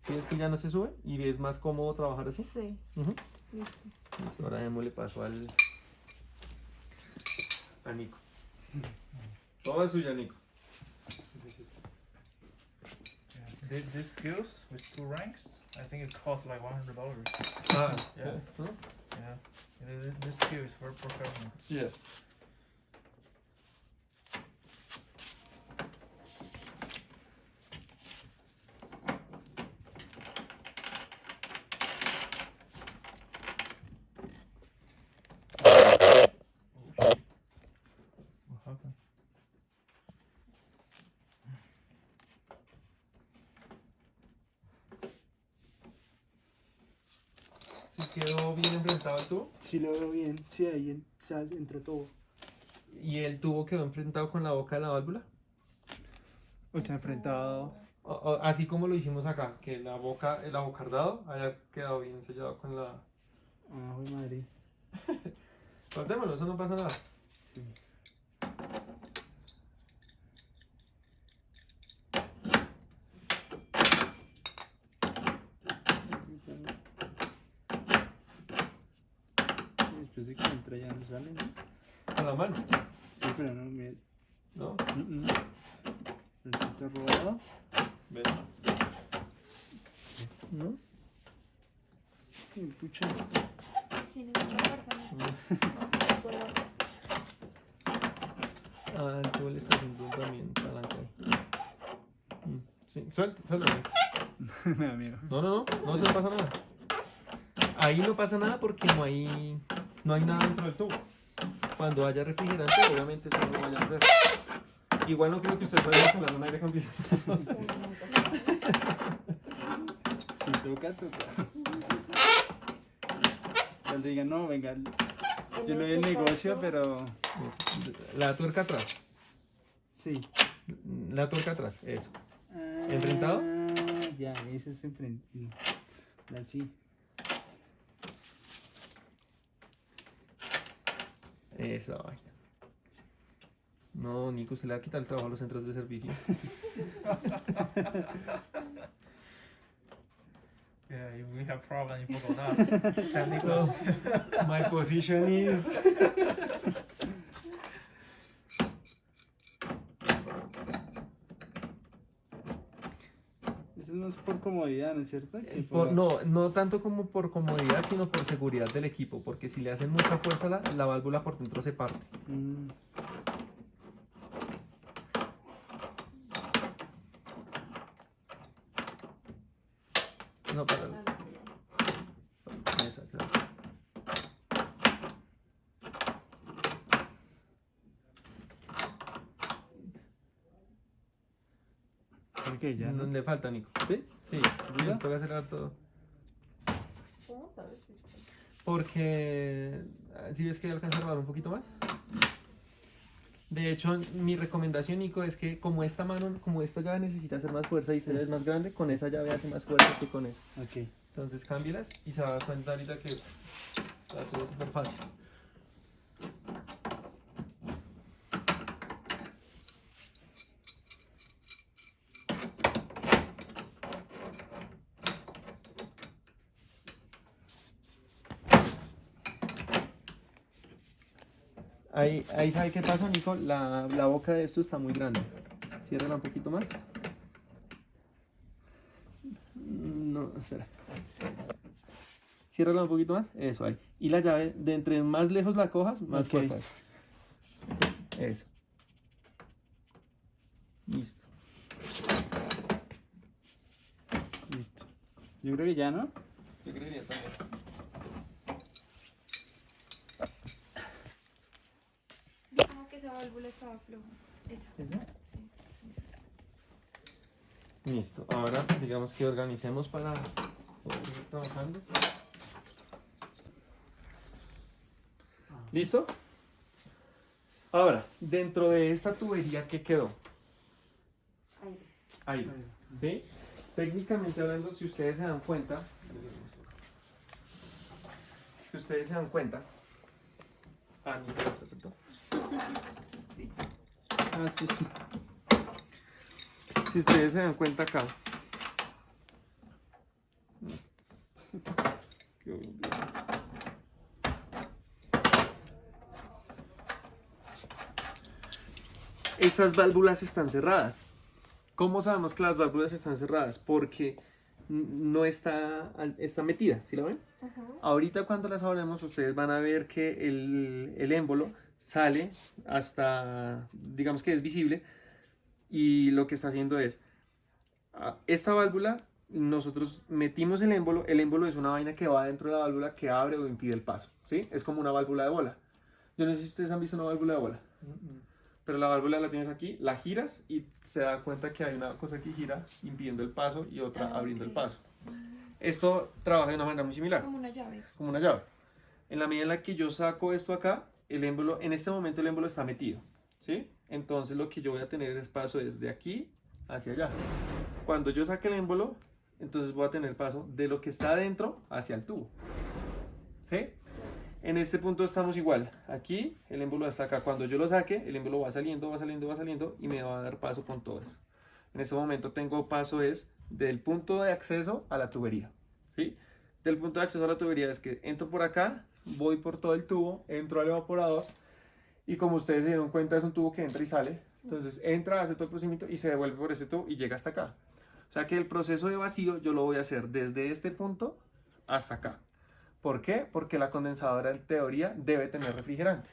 Si es que ya no se sube y es más cómodo trabajar así. Sí. Ujú. Listo. Listo, ahora démosle paso a Nico. Toma suya, Nico. This skills with 2 ranks, I think it costs like $100. Ah, Yeah. ¿no? Yeah. This skill is for professional. Yeah. What happened? ¿Sí quedó bien enfrentado el tubo? Sí lo veo bien, sí, ahí entró todo. ¿Y el tubo quedó enfrentado con la boca de la válvula? O sea, enfrentado. Así como lo hicimos acá, que la boca, el abocardado haya quedado bien sellado con la... Ah, uy, madre. Cortémoslo, eso no pasa nada. Sí. Después de que entra ya no sale, ¿no? Con la mano, Sí, pero no, mira. ¿no? El pito robado. Ve. ¿No? Sí, pucha. Tiene mucha fuerza, ¿no? Ah, el tubo le está haciendo también palanca ahí. Sí, suéltalo. Me da miedo. No se le pasa nada. Ahí no pasa nada porque no hay nada dentro del tubo. Cuando haya refrigerante, obviamente eso no lo vaya a hacer. Igual no creo que usted vaya a instalar un aire acondicionado. Si toca, toca. Cuando digan, no, venga, yo le doy el negocio, pero. La tuerca atrás. Sí. La tuerca atrás, eso. ¿Enfrentado? Ah, ya, ese es enfrentado. Así. Esa vaina. No, Nico, se le va a quitar el trabajo a los centros de servicio. Yeah, we have problem in both of us. Technical. My position is... Eso no es por comodidad, ¿no es cierto? Que no tanto como por comodidad, sino por seguridad del equipo, porque si le hacen mucha fuerza, la válvula por dentro se parte. Mm. No, para... Exacto. ¿Por qué ya? ¿No? Le falta, Nico. ¿Sí? Sí, ¿Ya? les toca acelerar todo. ¿Cómo sabes? Porque si ves que alcanza a robar un poquito más. De hecho, mi recomendación, Nico, es que como esta llave necesita hacer más fuerza y esta llave es más grande, con esa llave hace más fuerza que con esa. Ok. Entonces cámbielas y se va a dar cuenta ahorita que va a ser súper fácil. Ahí ¿sabe qué pasa, Nico? La boca de esto está muy grande. Ciérrala un poquito más. No, espera. Ciérrala un poquito más. Eso ahí. Y la llave, de entre más lejos la cojas, más Ok. fuerza. Eso. Listo. Listo. Yo creo que ya, ¿no? Yo creería también. Vi como que esa válvula estaba floja. Esa. ¿Esa? Sí. Listo. Ahora digamos que organicemos para poder seguir trabajando. ¿Listo? Ahora, dentro de esta tubería, ¿qué quedó? Aire. ¿Sí? Técnicamente hablando, si ustedes se dan cuenta, ah, mi Dios, perfecto. Ah, sí. Si ustedes se dan cuenta acá, qué bien. Estas válvulas están cerradas. ¿Cómo sabemos que las válvulas están cerradas? Porque no está metida, ¿sí la ven? Ahorita cuando las abrimos ustedes van a ver que el émbolo sale hasta, digamos que es visible, y lo que está haciendo es, esta válvula, nosotros metimos el émbolo es una vaina que va dentro de la válvula que abre o impide el paso, ¿sí? Es como una válvula de bola. Yo no sé si ustedes han visto una válvula de bola. Pero la válvula la tienes aquí, la giras y se da cuenta que hay una cosa que gira impidiendo el paso y otra abriendo el paso. Esto trabaja de una manera muy similar. Como una llave. Como una llave. En la medida en la que yo saco esto acá, el émbolo, en este momento el émbolo está metido, ¿sí? Entonces lo que yo voy a tener es paso desde aquí hacia allá. Cuando yo saque el émbolo, entonces voy a tener paso de lo que está adentro hacia el tubo, ¿sí? En este punto estamos igual. Aquí el émbolo está acá. Cuando yo lo saque, el émbolo va saliendo, va saliendo, va saliendo y me va a dar paso con todo eso. En este momento tengo paso es del punto de acceso a la tubería, ¿sí? Del punto de acceso a la tubería es que entro por acá, voy por todo el tubo, entro al evaporador y como ustedes se dieron cuenta es un tubo que entra y sale. Entonces entra, hace todo el procedimiento y se devuelve por ese tubo y llega hasta acá. O sea que el proceso de vacío yo lo voy a hacer desde este punto hasta acá. ¿Por qué? Porque la condensadora en teoría debe tener refrigerante.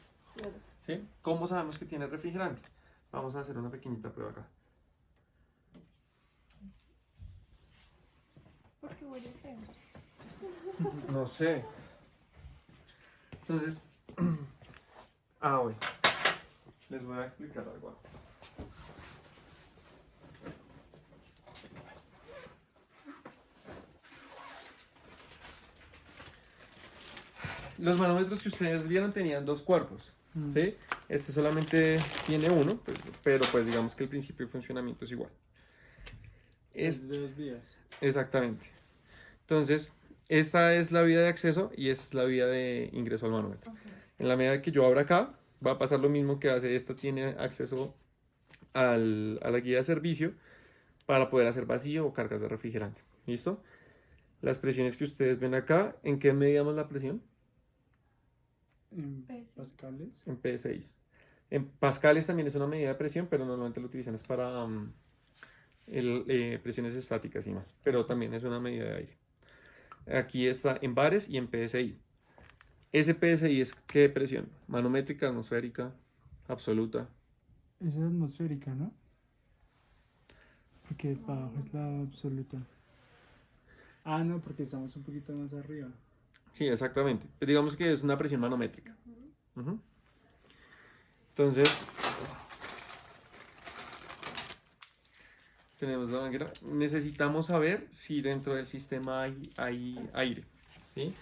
¿Sí? ¿Cómo sabemos que tiene refrigerante? Vamos a hacer una pequeñita prueba acá. ¿Por qué huele feo? No sé. Entonces, bueno. Les voy a explicar algo. Los manómetros que ustedes vieron tenían dos cuerpos, ¿sí? Este solamente tiene uno, pero pues digamos que el principio de funcionamiento es igual. Es de 2 vías. Exactamente. Entonces, esta es la vía de acceso y esta es la vía de ingreso al manómetro. En la medida que yo abra acá, va a pasar lo mismo que hace esta, tiene acceso a la guía de servicio para poder hacer vacío o cargas de refrigerante. ¿Listo? Las presiones que ustedes ven acá, ¿en qué medíamos la presión? En Pese. pascales. En P6. En pascales también es una medida de presión, pero normalmente lo utilizan es para presiones estáticas y más. Pero también es una medida de aire. Aquí está en bares y en PSI. Ese PSI es ¿qué presión? Manométrica, atmosférica, absoluta. Esa es atmosférica, ¿no? Porque abajo es la absoluta. Ah, no, porque estamos un poquito más arriba. Sí, exactamente. Pues digamos que es una presión manométrica. Ujú. Entonces, tenemos la manguera. Necesitamos saber si dentro del sistema hay aire. ¿Sí?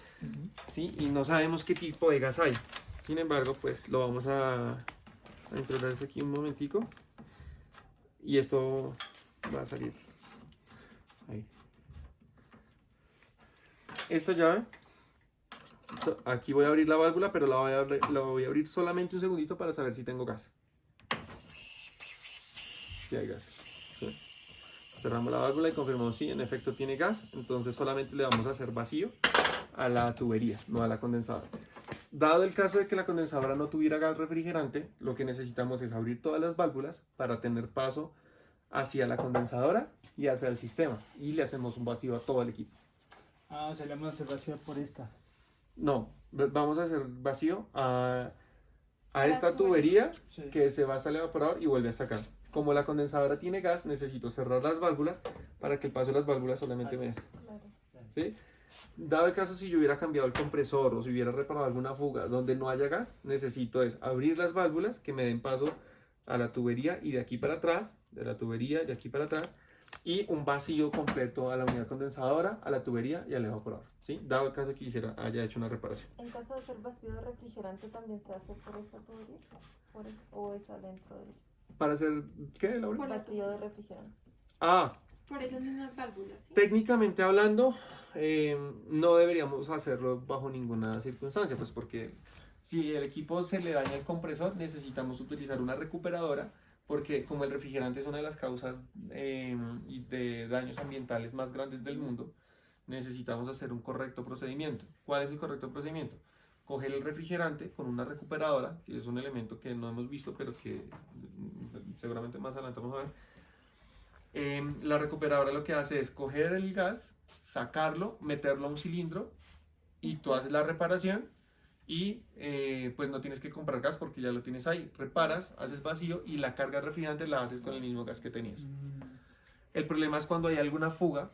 ¿Sí? Y no sabemos qué tipo de gas hay. Sin embargo, pues lo vamos a introducir aquí un momentico. Y esto va a salir ahí. Esta llave. Aquí voy a abrir la válvula, pero la voy a abrir solamente un segundito para saber si tengo gas. Si hay gas. Sí. Cerramos la válvula y confirmamos si en efecto tiene gas. Entonces solamente le vamos a hacer vacío a la tubería, no a la condensadora. Dado el caso de que la condensadora no tuviera gas refrigerante, lo que necesitamos es abrir todas las válvulas para tener paso hacia la condensadora y hacia el sistema. Y le hacemos un vacío a todo el equipo. Ah, o sea, le vamos a hacer vacío por esta. No, vamos a hacer vacío a las esta tubería Sí. que se va hasta el evaporador y vuelve hasta acá. Como la condensadora tiene gas, necesito cerrar las válvulas para que el paso de las válvulas solamente me des. ¿Sí? Dado el caso, si yo hubiera cambiado el compresor o si hubiera reparado alguna fuga donde no haya gas, necesito es abrir las válvulas que me den paso a la tubería y de aquí para atrás, de la tubería de aquí para atrás, y un vacío completo a la unidad condensadora, a la tubería y al evaporador, ¿sí? Dado el caso que haya hecho una reparación. En caso de ser vacío de refrigerante, ¿también se hace por esta tubería? ¿O es adentro del ¿Para hacer qué, Laura? Por la vacío de refrigerante? Ah, Por esas mismas válvulas, ¿sí? técnicamente hablando, no deberíamos hacerlo bajo ninguna circunstancia, pues porque si el equipo se le daña el compresor, necesitamos utilizar una recuperadora, porque como el refrigerante es una de las causas de daños ambientales más grandes del mundo, necesitamos hacer un correcto procedimiento. ¿Cuál es el correcto procedimiento? Coger el refrigerante con una recuperadora, que es un elemento que no hemos visto, pero que seguramente más adelante vamos a ver. La recuperadora lo que hace es coger el gas, sacarlo, meterlo a un cilindro y tú haces la reparación y pues no tienes que comprar gas porque ya lo tienes ahí. Reparas, haces vacío y la carga de refrigerante la haces con el mismo gas que tenías. El problema es cuando hay alguna fuga,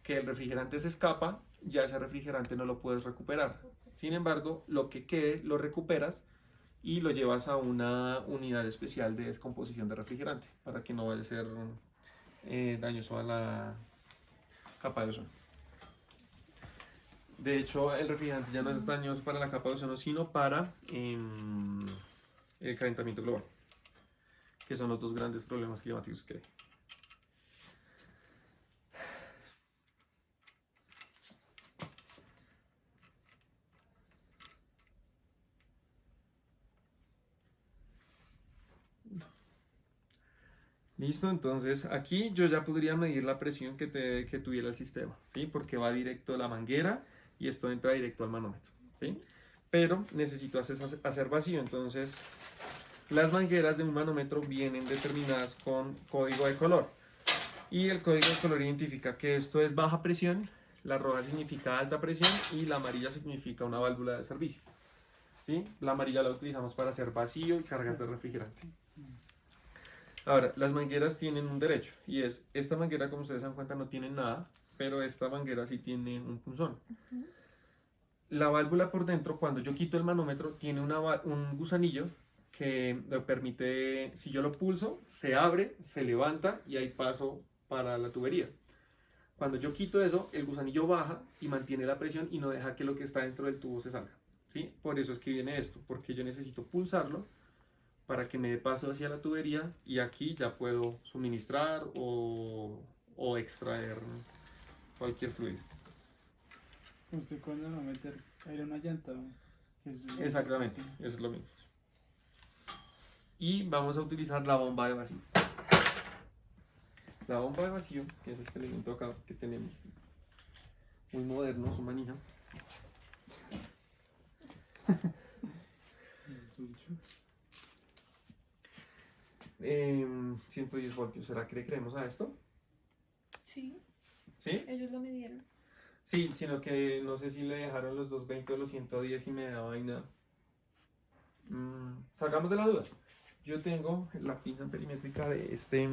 que el refrigerante se escapa, ya ese refrigerante no lo puedes recuperar. Sin embargo, lo que quede lo recuperas y lo llevas a una unidad especial de descomposición de refrigerante para que no vaya a ser dañoso a la capa de ozono. De hecho, el refrigerante ya no es dañoso para la capa de ozono, sino para el calentamiento global, que son los dos grandes problemas climáticos que hay. Listo, entonces aquí yo ya podría medir la presión que tuviera el sistema, ¿sí? Porque va directo a la manguera y esto entra directo al manómetro, ¿sí? Pero necesito hacer vacío, entonces las mangueras de un manómetro vienen determinadas con código de color. Y el código de color identifica que esto es baja presión, la roja significa alta presión y la amarilla significa una válvula de servicio, ¿sí? La amarilla la utilizamos para hacer vacío y cargas de refrigerante. Ahora, las mangueras tienen un derecho y es, esta manguera como ustedes se dan cuenta no tiene nada, pero esta manguera sí tiene un punzón. La válvula por dentro, cuando yo quito el manómetro, tiene un gusanillo que me permite, si yo lo pulso, se abre, se levanta y hay paso para la tubería. Cuando yo quito eso, el gusanillo baja y mantiene la presión y no deja que lo que está dentro del tubo se salga, ¿sí? Por eso es que viene esto, porque yo necesito pulsarlo para que me dé paso hacia la tubería y aquí ya puedo suministrar o extraer cualquier fluido. ¿Usted cuándo va a meter aire a una llanta? Exactamente, eso es lo mismo. Y vamos a utilizar la bomba de vacío. La bomba de vacío, que es este elemento acá que tenemos, muy moderno, su manija. 110 voltios. ¿Será que le creemos a esto? Sí, ¿Sí? ellos lo midieron. Sí, sino que no sé si le dejaron los 220 o los 110 y me da vaina. Salgamos de la duda. Yo tengo la pinza perimétrica de este.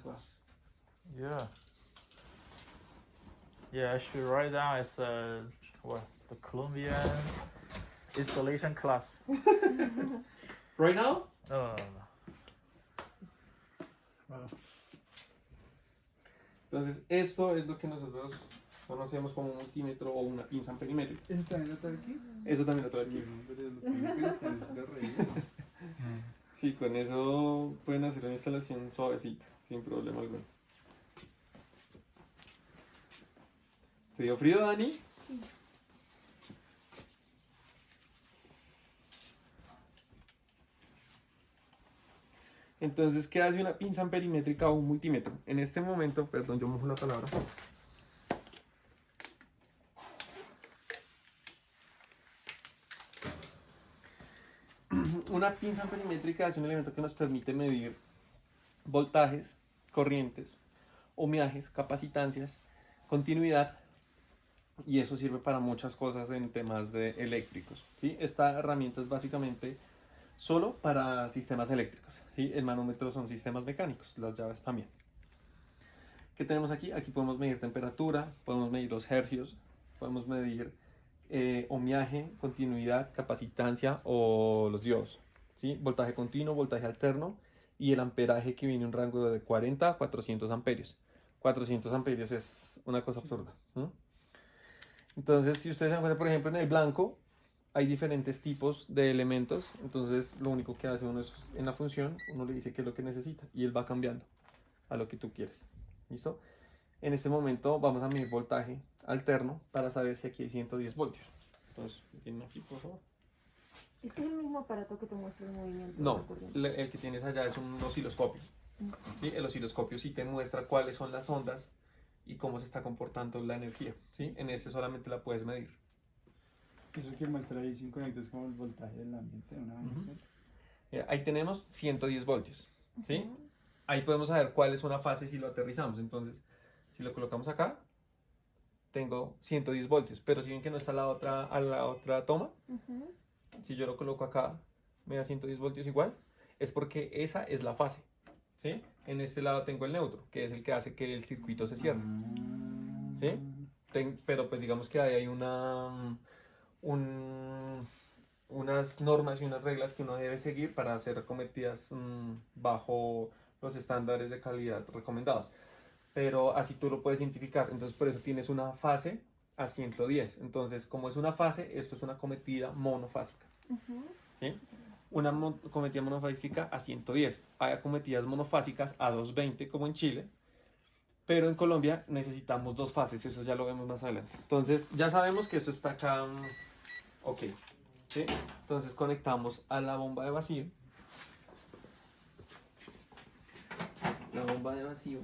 Class. Yeah. Yeah, I should write down as what the Colombian installation class. Right now? No. Entonces, esto es lo que nosotros conocemos como un multímetro o una pinza perimétrica. ¿Eso también lo trae aquí? Eso también lo tengo aquí. Sí, con eso pueden hacer una instalación suavecita, sin problema alguno. ¿Te dio frío, Dani? Sí. Entonces, ¿qué hace una pinza perimétrica o un multímetro? En este momento, perdón, yo mojo la palabra. Una pinza perimétrica es un elemento que nos permite medir voltajes, corrientes, ohmiajes, capacitancias, continuidad, y eso sirve para muchas cosas en temas de eléctricos, ¿sí? Esta herramienta es básicamente solo para sistemas eléctricos, ¿sí? El manómetro son sistemas mecánicos, las llaves también. ¿Qué tenemos aquí? Aquí podemos medir temperatura, podemos medir los hercios, podemos medir ohmiaje, continuidad, capacitancia o los diodos, ¿sí? Voltaje continuo, voltaje alterno y el amperaje, que viene en un rango de 40 a 400 amperios. 400 amperios es una cosa absurda. Entonces, si ustedes se dan cuenta, por ejemplo, en el blanco hay diferentes tipos de elementos. Entonces, lo único que hace uno es, en la función, uno le dice qué es lo que necesita y él va cambiando a lo que tú quieres. ¿Listo? En este momento vamos a medir voltaje alterno para saber si aquí hay 110 voltios. Entonces, ¿me tienen aquí, por favor? ¿Este es el mismo aparato que te muestra el movimiento? No, el que tienes allá es un osciloscopio. ¿Sí? El osciloscopio sí te muestra cuáles son las ondas y cómo se está comportando la energía. ¿Sí? En este solamente la puedes medir. Eso que muestra ahí 5 es como el voltaje del ambiente de una vez. Ahí tenemos 110 voltios. ¿Sí? Ahí podemos saber cuál es una fase si lo aterrizamos. Entonces, si lo colocamos acá, tengo 110 voltios. Pero si ven que no está a la otra toma, si yo lo coloco acá, me da 110 voltios igual. Es porque esa es la fase. ¿Sí? En este lado tengo el neutro, que es el que hace que el circuito se cierre. ¿Sí? Pero pues digamos que hay unas normas y unas reglas que uno debe seguir para ser acometidas bajo los estándares de calidad recomendados. Pero así tú lo puedes identificar. Entonces por eso tienes una fase a 110. Entonces, como es una fase, esto es una acometida monofásica. ¿Sí? Una acometida monofásica a 110. Hay acometidas monofásicas a 220 como en Chile. Pero en Colombia necesitamos dos fases. Eso ya lo vemos más adelante. Entonces ya sabemos que esto está acá. Ok. ¿Sí? Entonces conectamos a la bomba de vacío. La bomba de vacío.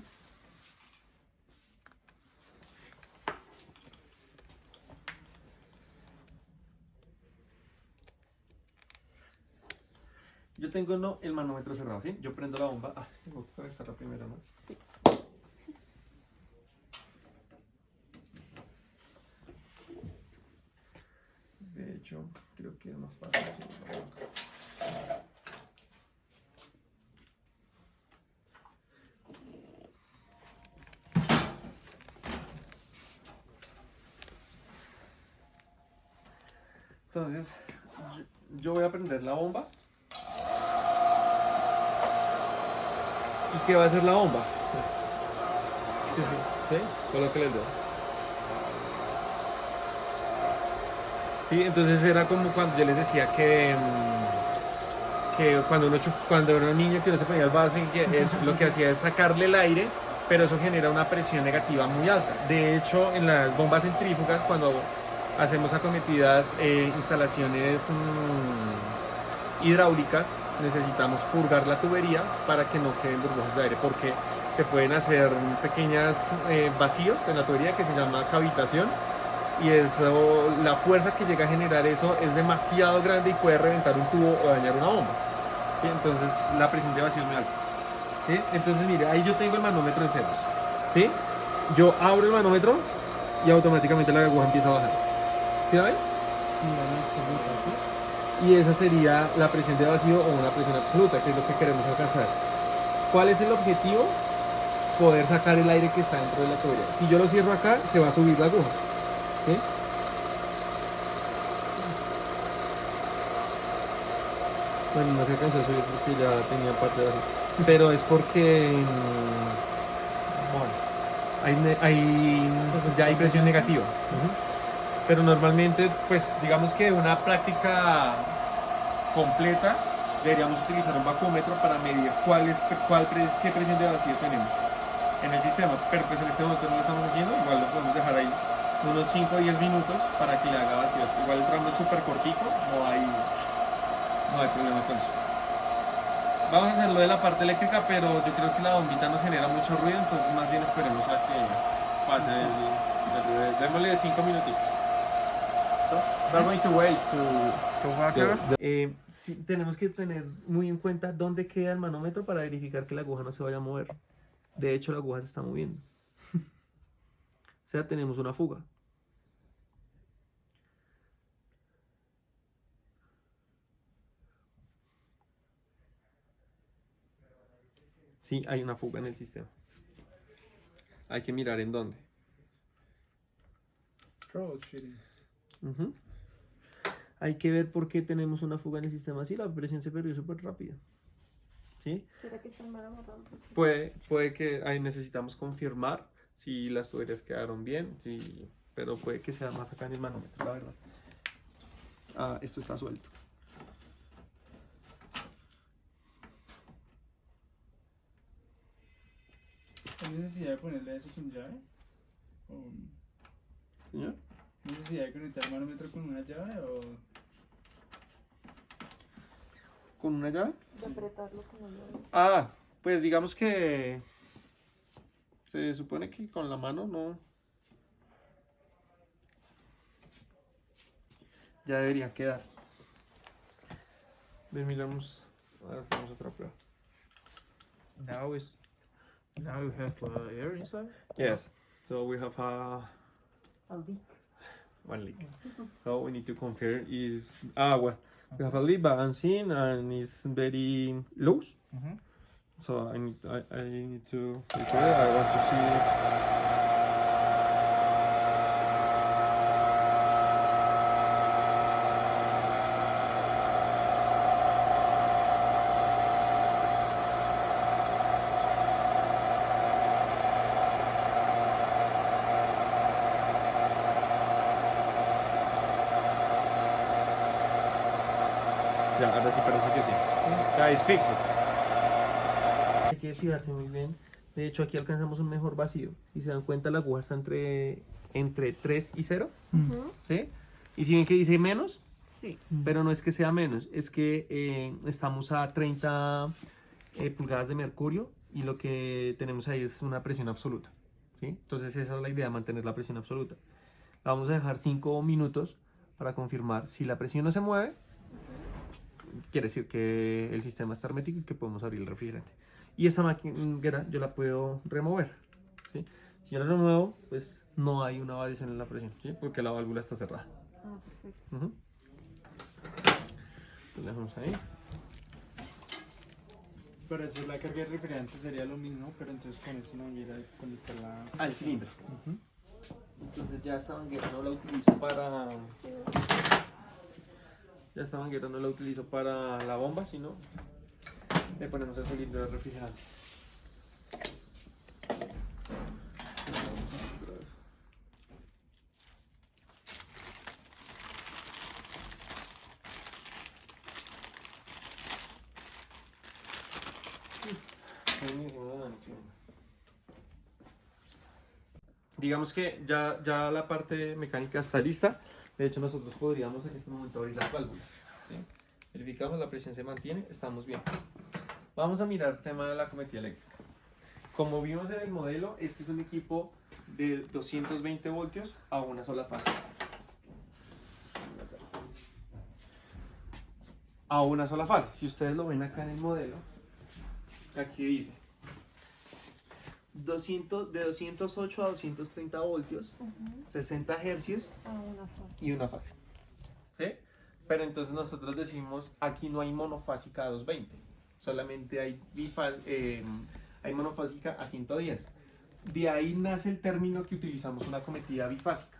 Yo tengo el manómetro cerrado, ¿sí? Yo prendo la bomba. Ah, tengo que conectarla primero, ¿no? Sí. De hecho, creo que es más fácil. Entonces, yo voy a prender la bomba. ¿Y qué va a hacer la bomba? Sí, colóquele el dedo. Sí, entonces era como cuando yo les decía que cuando era un niño que no se ponía el vaso y que eso lo que hacía es sacarle el aire, pero eso genera una presión negativa muy alta. De hecho, en las bombas centrífugas, cuando hacemos acometidas instalaciones hidráulicas, necesitamos purgar la tubería para que no queden burbujas de aire, porque se pueden hacer pequeños vacíos en la tubería que se llama cavitación, y eso, la fuerza que llega a generar eso es demasiado grande y puede reventar un tubo o dañar una bomba. ¿Sí? Entonces la presión de vacío es muy alta. ¿Sí? Entonces mire, ahí yo tengo el manómetro en ceros. ¿Sí? Yo abro el manómetro y automáticamente la aguja empieza a bajar. ¿Sí la ven? Y esa sería la presión de vacío o una presión absoluta, que es lo que queremos alcanzar. ¿Cuál es el objetivo? Poder sacar el aire que está dentro de la tubería. Si yo lo cierro acá, se va a subir la aguja. ¿Sí? Bueno, no se alcanzó a subir porque ya tenía parte de vacío. Pero es porque bueno, ya hay presión negativa. Pero normalmente, pues digamos que una práctica completa deberíamos utilizar un vacúmetro para medir qué presión de vacío tenemos en el sistema. Pero pues en este momento no lo estamos haciendo, igual lo podemos dejar ahí unos 5 o 10 minutos para que le haga vacíos. Igual el tramo es súper cortico, no hay problema con eso. Vamos a hacerlo de la parte eléctrica, pero yo creo que la bombita nos genera mucho ruido, entonces más bien esperemos a que pase démosle 5 minutitos. So, we're going to wait To water. sí, tenemos que tener muy en cuenta dónde queda el manómetro para verificar que la aguja no se vaya a mover. De hecho, la aguja se está moviendo. O sea, tenemos una fuga. Sí, hay una fuga en el sistema. hay que mirar en dónde. Troubleshooting. Ujú. Hay que ver por qué tenemos una fuga en el sistema. Sí, la presión se perdió súper rápido. ¿Sí? ¿Será que están mal amarrados? Puede que ahí necesitamos confirmar si las tuberías quedaron bien, sí, pero puede que sea más acá en el manómetro, la verdad. Ah, esto está suelto. ¿Hay necesidad de ponerle a eso sin llave? ¿O Señor. necesidad de conectar el manómetro con una llave? ¿O ¿Con una llave? De apretarlo con la llave. Ah, pues digamos que se supone que con la mano no. Ya debería quedar. Miramos. Ahora hacemos otra prueba. Now you have air inside. Yes. So we have A leak. one leak. So we need to confirm is well, we have a leak but I'm seeing and it's very loose. Mm-hmm. So I need to repair it. I want to see. Ya, ahora sí parece que sí. Ya, es fixed. Hay que fijarse muy bien. De hecho, aquí alcanzamos un mejor vacío. Si se dan cuenta, la aguja está entre 3 y 0. ¿Sí? Y si ven que dice menos, Sí. pero no es que sea menos, es que estamos a 30 pulgadas de mercurio y lo que tenemos ahí es una presión absoluta. ¿Sí? Entonces esa es la idea, mantener la presión absoluta. La vamos a dejar 5 minutos para confirmar. Si la presión no se mueve, quiere decir que el sistema está hermético y que podemos abrir el refrigerante. Y esta manguera yo la puedo remover. ¿Sí? Si yo la remuevo, pues no hay una variación en la presión, ¿sí? Porque la válvula está cerrada. Ah, perfecto. Ujú. Entonces la dejamos ahí. para hacer la carga de refrigerante sería lo mismo, pero entonces con esta manguera conectarla Al cilindro. Entonces ya esta manguera no la utilizo para... Ya esta manguera no la utilizo para la bomba, sino le ponemos el cilindro de refrigerante. Digamos que ya la parte mecánica está lista. De hecho, nosotros podríamos en este momento abrir las válvulas. ¿Sí? Verificamos, la presión se mantiene, estamos bien. Vamos a mirar el tema de la cometida eléctrica. Como vimos en el modelo, este es un equipo de 220 voltios a una sola fase. A una sola fase. Si ustedes lo ven acá en el modelo, aquí dice de 208 a 230 voltios, 60 hercios Ah, una fase. y una fase. ¿Sí? Pero entonces nosotros decimos, aquí no hay monofásica a 220, solamente hay monofásica a 110. De ahí nace el término que utilizamos, una cometida bifásica,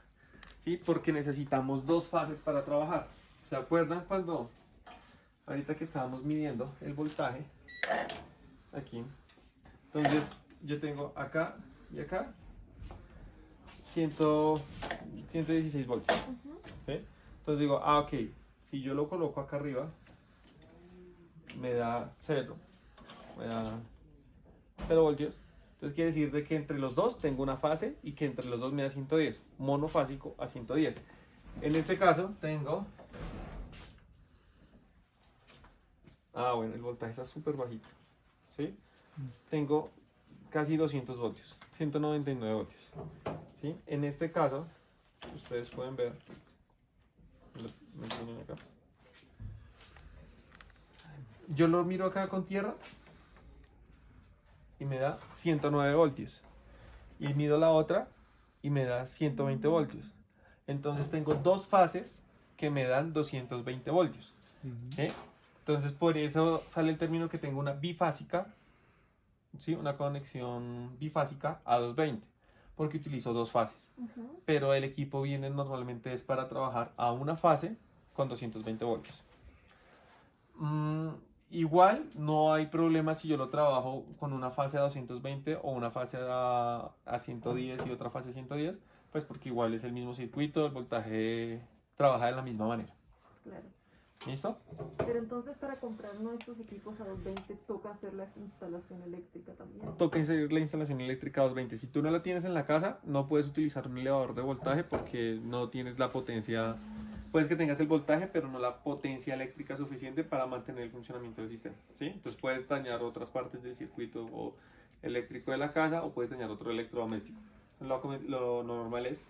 ¿sí? Porque necesitamos dos fases para trabajar. ¿Se acuerdan cuando, ahorita que estábamos midiendo el voltaje, aquí, entonces yo tengo acá y acá 116 voltios, ¿sí? Entonces digo, ok, si yo lo coloco acá arriba, me da 0 voltios. Entonces quiere decir de que entre los dos tengo una fase y que entre los dos me da 110, monofásico a 110. En este caso tengo... bueno, el voltaje está súper bajito, ¿sí? Tengo casi 200 voltios, 199 voltios, ¿sí? En este caso, ustedes pueden ver, me tienen acá. Yo lo miro acá con tierra y me da 109 voltios. Y mido la otra y me da 120 voltios. Entonces tengo dos fases que me dan 220 voltios. ¿Sí? Entonces por eso sale el término que tengo una bifásica, ¿sí? Una conexión bifásica a 220. porque utilizo dos fases. Ujú. Pero el equipo viene normalmente es para trabajar a una fase con 220 voltios. Igual no hay problema si yo lo trabajo con una fase a 220 o una fase a 110 y otra fase a 110, pues porque igual es el mismo circuito, el voltaje trabaja de la misma manera. Claro. ¿Listo? Pero entonces para comprar nuestros equipos a 220 toca hacer la instalación eléctrica también. Toca hacer la instalación eléctrica a 220. Si tú no la tienes en la casa, no puedes utilizar un elevador de voltaje porque no tienes la potencia. Puedes que tengas el voltaje, pero no la potencia eléctrica suficiente para mantener el funcionamiento del sistema, ¿sí? Entonces puedes dañar otras partes del circuito o eléctrico de la casa o puedes dañar otro electrodoméstico. Lo normal es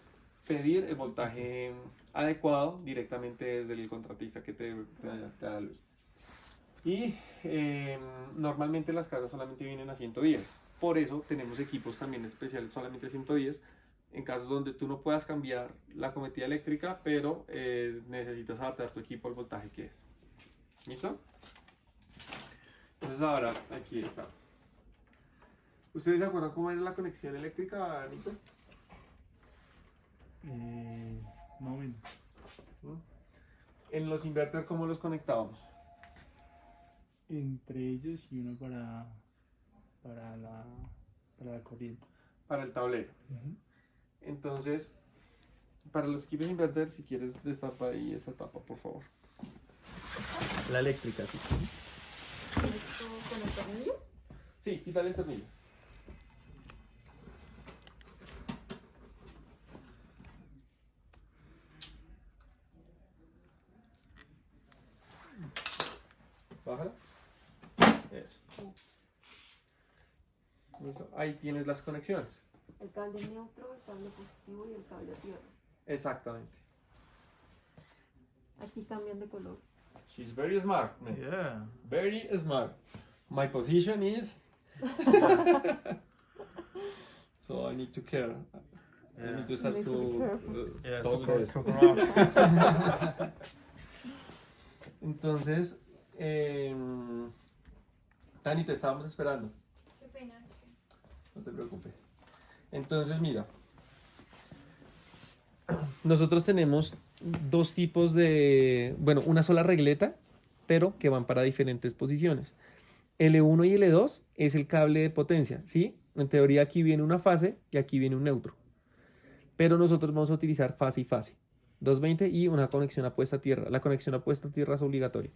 pedir el voltaje adecuado directamente desde el contratista que te da luz. Y normalmente las casas solamente vienen a 110. Por eso tenemos equipos también especiales solamente a 110. En casos donde tú no puedas cambiar la cometida eléctrica, pero necesitas adaptar tu equipo al voltaje que es. ¿Listo? Entonces ahora, aquí está. ¿Ustedes se acuerdan cómo era la conexión eléctrica, Nico? Más o menos. En los inverters, ¿cómo los conectábamos? Entre ellos y uno para la corriente. Para el tablero. Entonces, para los equipos inverter, si quieres destapa ahí esa tapa, por favor. La eléctrica, sí. ¿Esto con el tornillo? Sí, quítale el tornillo. Bájala. Eso. Listo. Ahí tienes las conexiones. El cable neutro, el cable positivo y el cable a tierra. Exactamente. Aquí cambian de color. She's very smart, man. Yeah. Very smart. My position is. So I need to care. I need to start You need to be to. careful. Yeah, talk to this. program. Entonces, Tani, te estábamos esperando. Qué pena. No te preocupes. Entonces, mira. Nosotros tenemos dos tipos de, bueno, una sola regleta, pero que van para diferentes posiciones. L1 y L2 es el cable de potencia, ¿sí? En teoría aquí viene una fase y aquí viene un neutro. Pero nosotros vamos a utilizar fase y fase. 220 y una conexión apuesta a tierra. La conexión apuesta a tierra es obligatoria,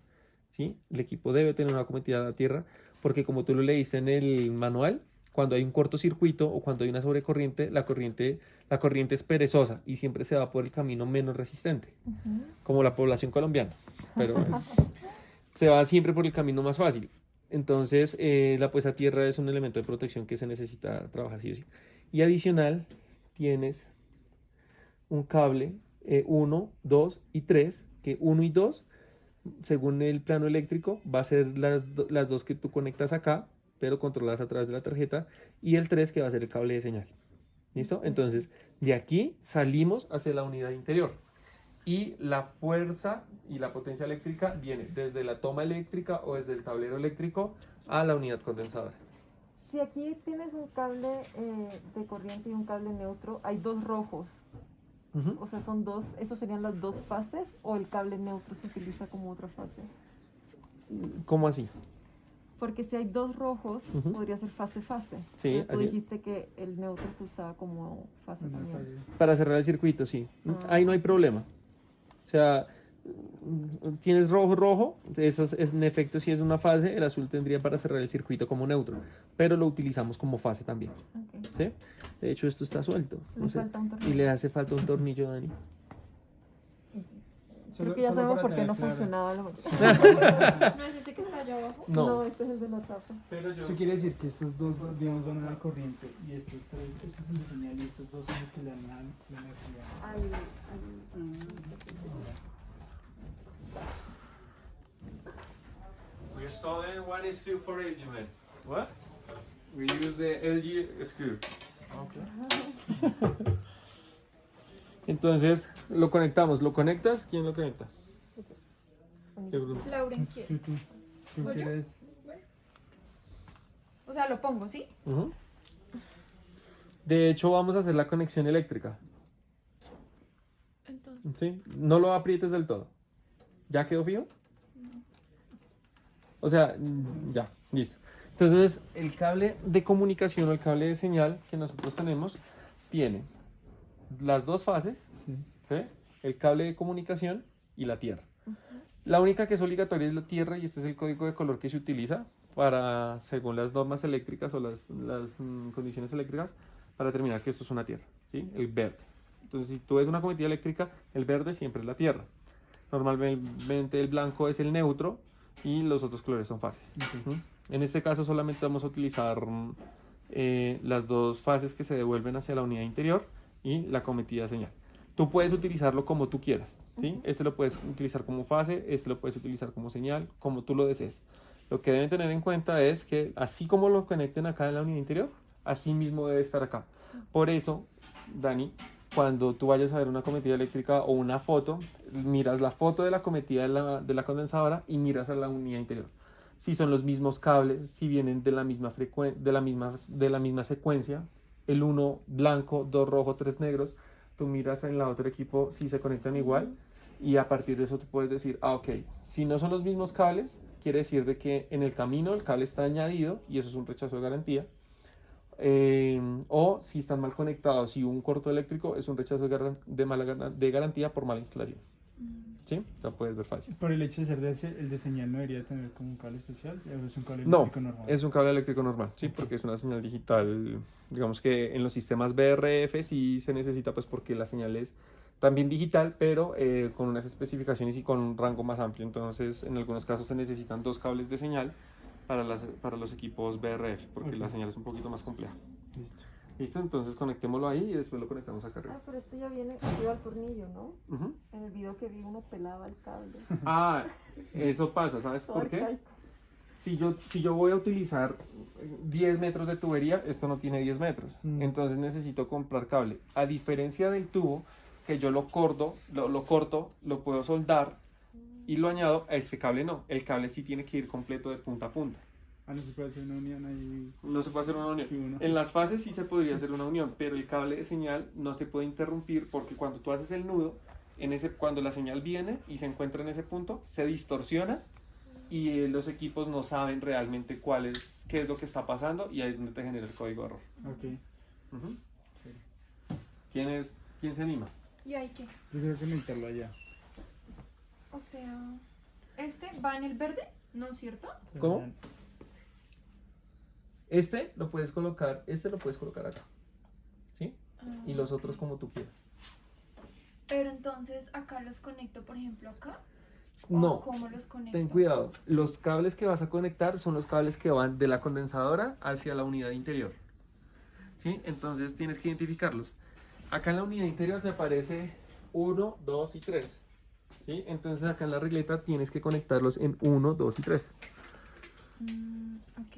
¿sí? El equipo debe tener una cometida a tierra porque como tú lo leíste en el manual, cuando hay un cortocircuito o cuando hay una sobrecorriente, la corriente es perezosa y siempre se va por el camino menos resistente, como la población colombiana, pero se va siempre por el camino más fácil. Entonces, la puesta a tierra es un elemento de protección que se necesita trabajar sí o sí. Y adicional, tienes un cable 1, 2 y 3, que 1 y 2, según el plano eléctrico, va a ser las dos que tú conectas acá, pero controladas a través de la tarjeta, y el 3 que va a ser el cable de señal. ¿Listo? Entonces, de aquí salimos hacia la unidad interior. Y la fuerza y la potencia eléctrica viene desde la toma eléctrica o desde el tablero eléctrico a la unidad condensadora. Si aquí tienes un cable de corriente y un cable neutro, hay dos rojos. O sea, son dos, ¿esos serían las dos fases o el cable neutro se utiliza como otra fase? ¿Cómo así? Porque si hay dos rojos, Ujú. podría ser fase-fase. Sí, Pero tú así es. dijiste que el neutro se usaba como fase Una también. fase. Para cerrar el circuito, sí. Ah. Ahí no hay problema. O sea, tienes rojo, rojo, eso en efecto sí es una fase, el azul tendría para cerrar el circuito como neutro, pero lo utilizamos como fase también, Ok. ¿sí? De hecho esto está suelto, Le no sé, falta un y tornillo. le hace falta un tornillo, Dani. Creo que ya Solo sabemos para por qué tener no clara. funcionaba lo ¿No es ese que está allá abajo? No, este es el de la tapa. Pero yo... Eso quiere decir que estos dos, digamos, van a la corriente y estos tres, este es el de señal y estos dos son los que le dan la energía. We soldered one screw for LG, man. What? We use the LG screw. Okay. Entonces, lo conectamos, ¿lo conectas? ¿Quién lo conecta? ¿Qué Bruno? Lauren quiere. ¿Tú ¿Oye? quieres? O sea, lo pongo, ¿sí? Ujú. De hecho, vamos a hacer la conexión eléctrica. Entonces, ¿Sí? No lo aprietes del todo. ¿Ya quedó fijo? O sea, ya, listo. Entonces, el cable de comunicación o el cable de señal que nosotros tenemos tiene las dos fases, Sí. ¿sí? El cable de comunicación y la tierra. La única que es obligatoria es la tierra y este es el código de color que se utiliza para, según las normas eléctricas o las condiciones eléctricas, para determinar que esto es una tierra, ¿sí? El verde. Entonces, si tú ves una cometida eléctrica, el verde siempre es la tierra. Normalmente el blanco es el neutro y los otros colores son fases. Ujú. En este caso solamente vamos a utilizar las dos fases que se devuelven hacia la unidad interior y la cometida de señal. Tú puedes utilizarlo como tú quieras, ¿sí? Este lo puedes utilizar como fase, este lo puedes utilizar como señal, como tú lo desees. Lo que deben tener en cuenta es que así como lo conecten acá en la unidad interior, así mismo debe estar acá. Por eso, Dani, cuando tú vayas a ver una cometida eléctrica o una foto, miras la foto de la cometida de la condensadora y miras a la unidad interior. Si son los mismos cables, si vienen de la misma de la misma secuencia, el uno blanco, dos rojo, tres negros, tú miras en la otro equipo si se conectan igual y a partir de eso tú puedes decir, ah, ok, si no son los mismos cables, quiere decir de que en el camino el cable está añadido y eso es un rechazo de garantía. O si están mal conectados, si un corto eléctrico es un rechazo de garantía por mala instalación. ¿Sí? Lo puedes ver fácil. Por el hecho de ser el de señal no debería tener como un cable especial, o es un cable No, eléctrico normal. es un cable eléctrico normal, sí, porque es una señal digital. Digamos que en los sistemas BRF sí se necesita, pues porque la señal es también digital, pero con unas especificaciones y con un rango más amplio. Entonces, en algunos casos se necesitan dos cables de señal para los equipos BRF, porque la señal es un poquito más compleja. Listo. ¿Listo? Entonces conectémoslo ahí y después lo conectamos acá arriba. Ah, pero esto ya viene arriba al tornillo, ¿no? Ujú. En el video que vi uno pelaba el cable. Ah, eso pasa, ¿sabes Todo por qué? arcaico. Si yo voy a utilizar 10 metros de tubería, esto no tiene 10 metros. Entonces necesito comprar cable. A diferencia del tubo, que yo lo corto, lo puedo soldar y lo añado, a este cable no. El cable sí tiene que ir completo de punta a punta. Ah, no se puede hacer una unión ahí. No se puede hacer una unión. Sí, uno. En las fases sí se podría hacer una unión, pero el cable de señal no se puede interrumpir porque cuando tú haces el nudo, cuando la señal viene y se encuentra en ese punto, se distorsiona y los equipos no saben realmente qué es lo que está pasando y ahí es donde te genera el código de error. Ok. Ujú. ¿Quién se anima? ¿y hay qué? Yo creo que conectarlo allá. O sea, ¿este va en el verde? ¿No es cierto? ¿Cómo? Este lo puedes colocar acá, ¿sí? Y los otros como tú quieras. Pero entonces acá los conecto, por ejemplo, acá. ¿O No, ¿cómo los conecto? ten cuidado. Los cables que vas a conectar son los cables que van de la condensadora hacia la unidad interior, ¿sí? Entonces tienes que identificarlos. Acá en la unidad interior te aparece 1, 2 y 3, ¿sí? Entonces acá en la regleta tienes que conectarlos en 1, 2 y 3. Ok.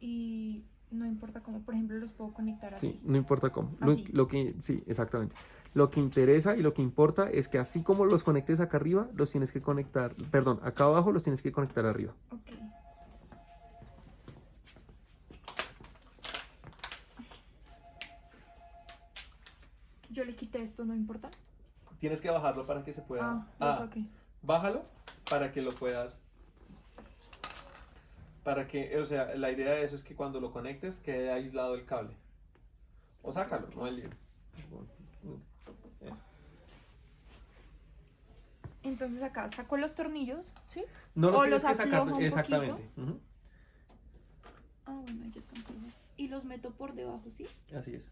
Y no importa cómo, por ejemplo, los puedo conectar así. Sí, no importa cómo. Así. Sí, exactamente. Lo que interesa y lo que importa es que así como los conectes acá arriba, los tienes que conectar, perdón, acá abajo los tienes que conectar arriba. Ok. Yo le quité esto, ¿no importa? Tienes que bajarlo para que se pueda. Lo saqué. Bájalo para que lo puedas. O sea, la idea de eso es que cuando lo conectes quede aislado el cable. O sácalo, no hay lío. Entonces acá saco los tornillos, ¿sí? No los O tienes los que sacar aflojo un exactamente. Ujú. Ah, bueno, ya están todos. Y los meto por debajo, ¿sí? Así es.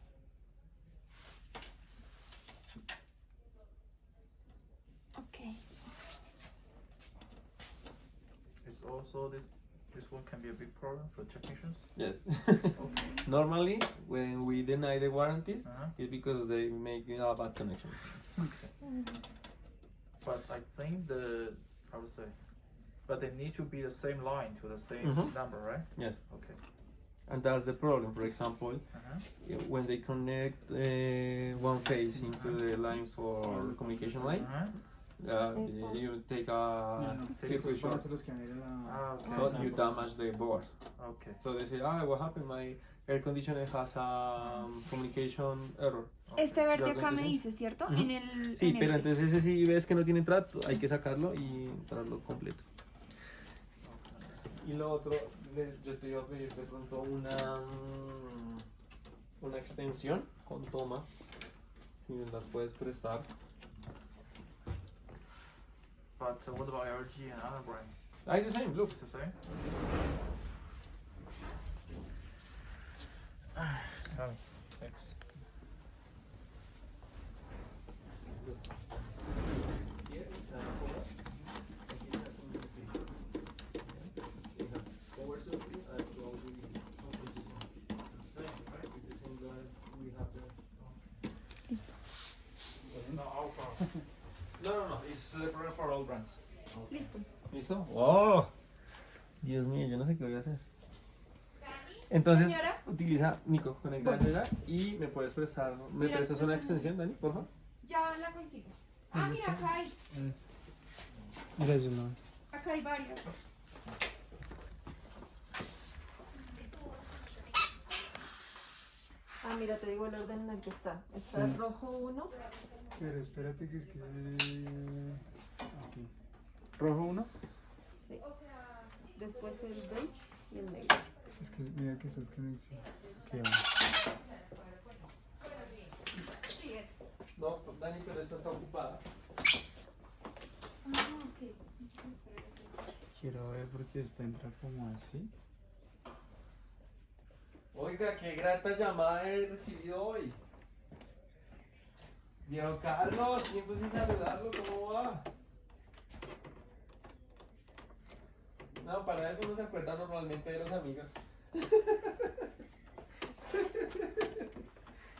Ok. It's also this one can be a big problem for technicians. Yes. Okay. Normally, when we deny the warranties, Uh-huh. it's because they make a bad connection. But I think how to say, but they need to be the same line to the same Mhm. number, right? Yes. Okay. And that's the problem. For example, Uh-huh. when they connect one phase into the line for communication line, Uh-huh. You take No, a no, circuit estos van a short, ser los que van a ir a la... Ah, okay. but you damage the boards. Okay. So they say, what happened? My air conditioner has a communication error. Este verde You're acá going to me see? dice, ¿cierto? Ujú. En el. Sí, en pero este. entonces ese sí ves que no tiene trato, hay que sacarlo y entrarlo completo. Y lo otro, yo te iba a pedir de pronto una extensión con toma, si me las puedes prestar. But what about LG and other brands? Ah, it's the same, look. It's the same? Tell me. Thanks. Listo. No, it's separate for all brands. Listo. ¿Listo? ¡Wow! Dios mío, yo no sé qué voy a hacer. Entonces, Señora. utiliza, Nico, conectarse allá y me puedes prestar, ¿me Mira, prestas una préstame. extensión, Dani, por favor? Ya la consigo. Ah, mira, acá hay. Gracias, no. Acá hay varias. Ah, mira, te digo el orden en el que está. Está Sí. el rojo 1. Pero espérate que es que... Aquí. ¿Rojo 1? Después el beige y el negro. Es que mira que estás conexión. ¿Qué va? No, Dani, pero esta está ocupada. Ah, ok. Quiero ver porque esta entra como así. Oiga, qué grata llamada he recibido hoy. Viejo Carlos, tiempo sin saludarlo, ¿cómo va? No, para eso uno se acuerda normalmente de los amigos.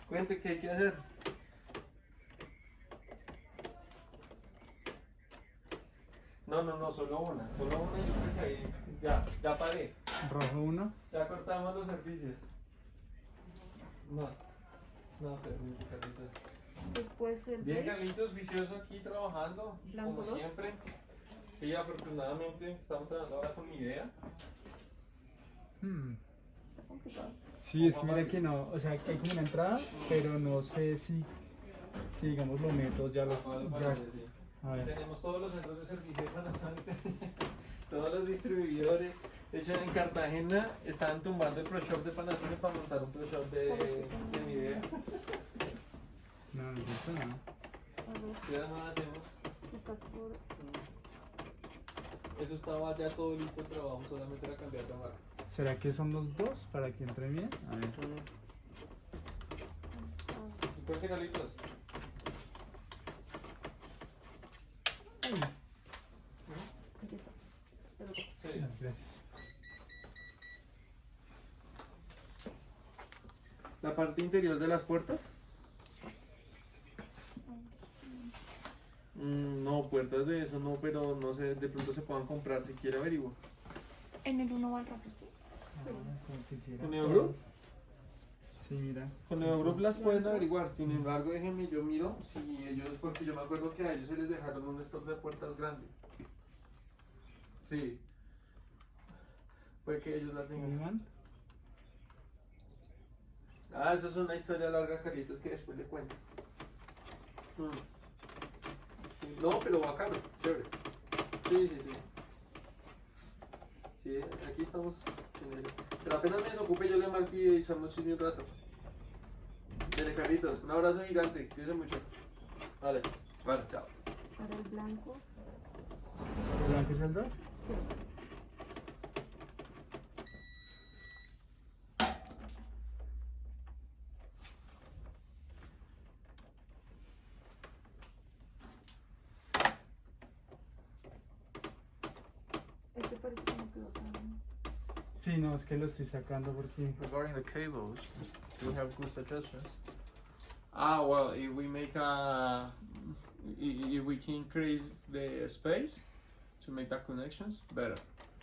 Cuente, ¿qué hay que hacer? No, solo una y yo creo que ahí ya paré. ¿Rojo 1? Ya cortamos los servicios. No, permite, Carlitos. Después el Bien, beige. Carlitos, vicioso aquí trabajando, Blanco como dos. siempre. Sí, afortunadamente estamos trabajando ahora con mi idea. Está complicado. Sí, es que mira que no, o sea, hay como una entrada, pero no sé si digamos lo meto, ya lo... Ya, a ver, Tenemos todos los centros de servicio de Panasonic, todos los distribuidores. De hecho, en Cartagena estaban tumbando el Pro Shop de Panasonic para montar un Pro Shop de mi idea. no necesito nada. A ver, Ya no hacemos. está por... Eso estaba ya todo listo el trabajo, solamente era cambiar de marca. ¿Será que son los dos para que entre bien? A ver. Cuente, Carlitos. Aquí está. El otro. Sí. Gracias. La parte interior de las puertas. No, puertas de eso no, pero no sé, de pronto se puedan comprar si quiere averiguar. En el 1 va el rojo, ¿sí? Como quisiera. ¿Con Neogroup? Sí, mira. Con Neogroup las pueden averiguar, sin embargo déjenme yo miro si ellos, porque yo me acuerdo que a ellos se les dejaron un stock de puertas grande. Sí. Puede que ellos las tengan. ¿Imán? Ah, esa es una historia larga, Carlitos, que después le cuento. No, pero bacano, chévere. Sí. Sí, aquí estamos en eso. Pero apenas me desocupe, yo le malpide y echamos chisme un rato. Dale, Carlitos, un abrazo gigante, cuídense mucho. Vale, chao. Para el blanco. ¿El blanco es el 2? Sí. Este parece que no quedó tan... Sí, no, es que lo estoy sacando porque... Regarding the cables, do you have good suggestions? Well, if we make if we can increase the space to make the connections better.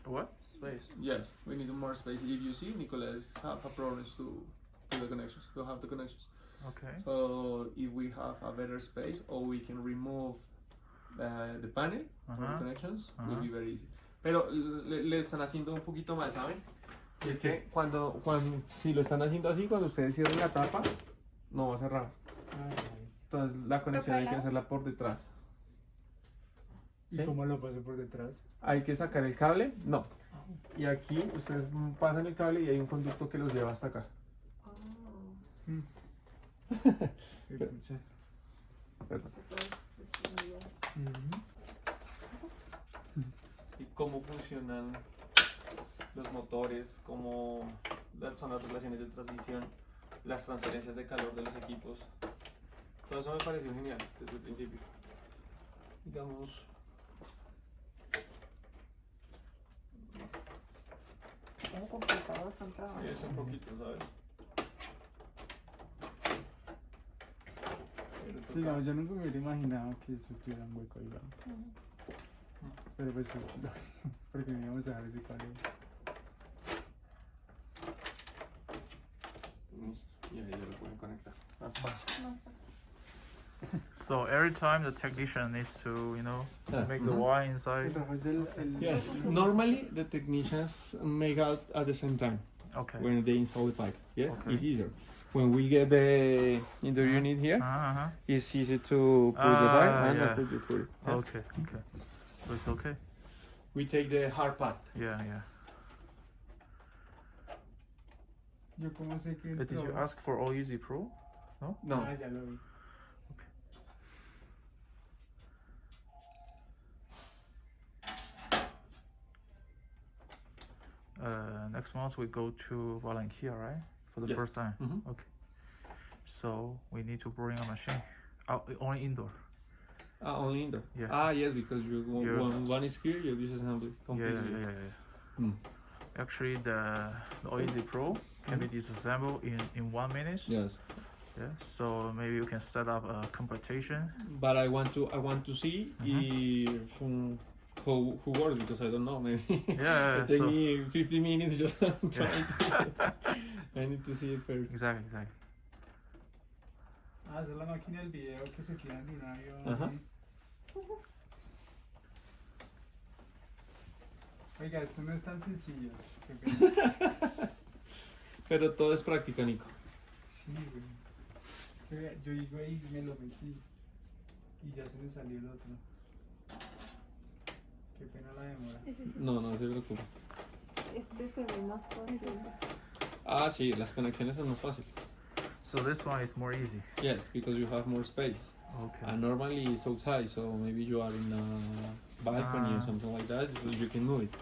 What? Space. Yes, we need more space. If you see, Nicolas have a problems to the connections, to have the connections. Okay. So if we have a better space, or we can remove the panel or the Ajá. connections Ajá. will be very easy. Pero le están haciendo un poquito mal, ¿saben? Y es que cuando si lo están haciendo así, cuando ustedes cierren la tapa, no va a cerrar. Entonces la conexión hay que lado? hacerla por detrás. ¿Y ¿Sí? cómo lo paso por detrás? Hay que sacar el cable, no. Y aquí ustedes pasan el cable y hay un conducto que los lleva hasta acá. Escucha. Perdón. Y cómo funcionan los motores, cómo son las relaciones de transmisión, las transferencias de calor de los equipos. Todo eso me pareció genial desde el principio. Digamos, Como complicado bastante. sí, es un poquito, ¿sabes? Pero Sí, toca- no, yo nunca me hubiera imaginado que eso tuviera un hueco ahí. ¿no? Pero pues es porque me íbamos a dejar ese cable. Listo, y ahí ya lo pueden conectar. Más fácil. Más fácil. So every time the technician needs to, you know, Yeah. make the Mhm. wire inside. Rafa es el Yes, normally the technicians make out at the same time Okay. when they install the pipe. Yes, Okay. it's easier. When we get the in the unit here, Uh-huh. it's easy to put the Ah, pipe and yeah. after you put it. Yes. Okay. Okay. So it's okay. We take the hard part. Yeah. Yeah. Yo como sé que Did you entró. ask for All Easy Pro? No. Ah, ya lo vi. Next month we go to Valencia, right? For the Yeah. first time. Mhm. Okay. So we need to bring a machine. Only indoor. Only indoor. Yeah. Ah, yes, because Yeah. one is here, you disassemble Yeah, completely. yeah, yeah, yeah. Hmm. Actually, the All Easy Pro can be disassembled in 1 minute. Yes, Yeah. So maybe you can set up a completion. but I want to see if who works because I don't know. Maybe Yeah, it take so- me 50 minutes just trying to. I need to see it first. Exactly. Exactly. Ah, esa es la máquina del video que se tiran de un avión. Ajá. Oiga, esto no es tan sencillo. Qué pena. Pero todo es práctica, Nico. Sí, güey. Es que vea, yo digo ahí me lo metí y ya se me salió el otro. Qué pena la demora. Ese sí. No, no se preocupe. Este se ve más fácil. Ese es fácil. Ah, sí, las conexiones son más fácil. So this one is more easy. Yes, because you have more space. Okay. And normally it's outside, so maybe you are in a balcony or something like that, so you can move it.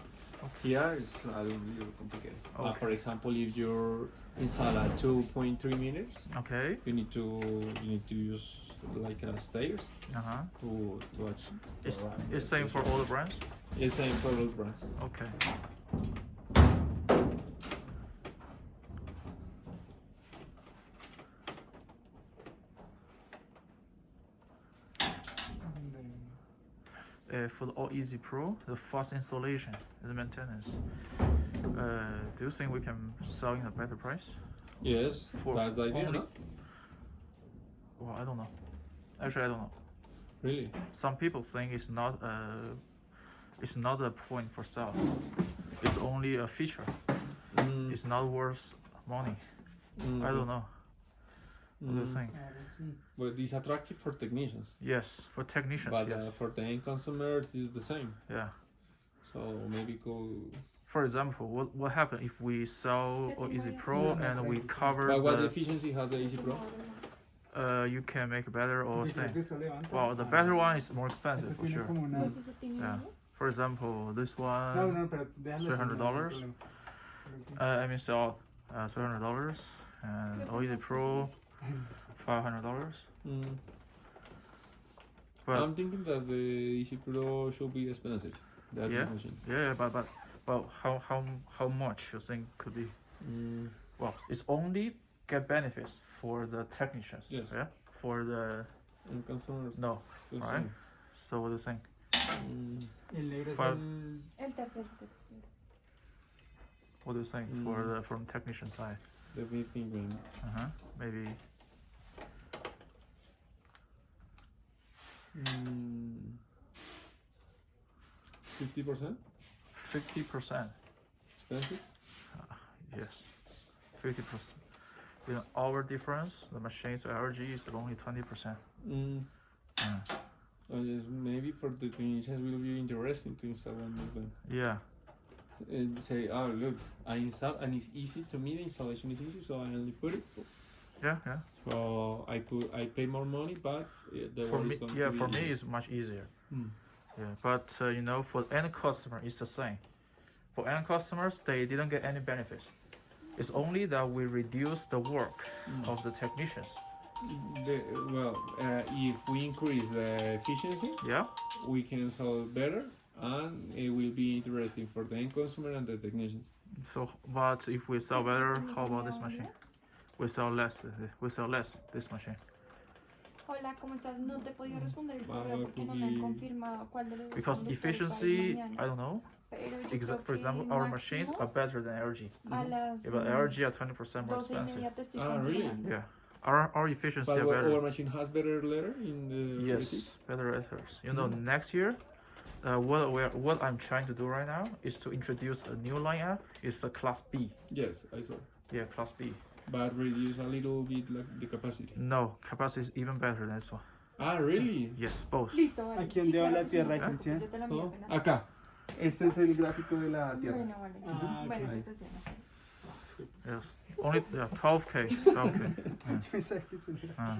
Here it's a little complicated. Okay. For example, if you're install at 2.3 meters, Okay. you need to use like stairs Uh-huh. to It's same for all the brands. It's same for all brands. Okay. For the All Easy Pro, the fast installation and maintenance. Do you think we can sell in a better price? Yes, For that's the idea, only- no? Well, I don't know. Actually, I don't know. Really? Some people think it's not a point for sale. It's only a feature. It's not worth money. I don't know. What do you think? Ahora sí. But it's attractive for technicians. Yes, for technicians. But Yes. for the end consumers, it's the same. Yeah. So maybe go. For example, what happens if we sell All Easy Pro and we cover But what the efficiency has the Easy Pro? you can make better or Y creo same. que esto levanta. Well, the Ah, better one is more expensive Este for tiene sure. como una. Pues ese tiene Yeah. uno. For example, this No, one no, pero déjalo. así, $300. no hay problema. I mean sell $300 and Creo que All Easy más Pro fácil $500. Mm. But I'm thinking that the Easy Pro should be expensive. That Yeah. machine. yeah, but how much you think could be? Mm. Well, it's only get benefits for the technicians. Yes. Yeah. For the And consumers. no. the Right. same. So what do you think? Mm. El negro es ¿Cuál? El tercero. What do you think for the from technician side? Let me think. Man. Maybe Mm. 50%? 50%. Expensive? Yes, 50%. In our difference, the machine's LG is only 20%. Yes, maybe for the technicians will be interesting to install one of them. Yeah, And say, oh look, I install and it's easy to me. The installation is easy, so I only put it. yeah. So I pay more money, but the For work me, is going yeah, to be for me easy. it's much easier. Mm. Yeah, but you know, for end customer, it's the same. For end customers, they didn't get any benefit. It's only that we reduce the work of the technicians. If we increase the efficiency, Yeah, we can sell better, and it will be interesting for the end consumer and the technicians. so but if we sell better, how about this machine? We sell less. We sell less this machine Hola, ¿cómo estás? No te he podido responder el Ah, correo porque no me han cookie. confirmado cuál de los dos because están listos para efficiency, el mañana. I don't know. Pero yo creo For example, que our machines máximo are better than LG. a las Yeah, but LG are 20% more 12:30 expensive. te estoy Ah, really? confirmando. Yeah, our efficiency But are better. our machine has better letter in the Yes, receipt? better letters. You know, next year, what I'm trying to do right now is to introduce a new lineup. It's the Class B. Yes, I saw. Yeah, Class B. But reduce a little bit like the capacity. No, capacity is even better than this one. Ah, really? Yes, both. Listo, vale. Aquí Sí, donde va claro la que sí. tierra, ¿Ah? Cristian. Yo te la envío Oh, apenas. acá. Este es el gráfico de la tierra. Bueno, vale. Ah, Bueno, ok. pues te estoy haciendo. Yes, only 12K. 12K. Yo pensaba que eso era-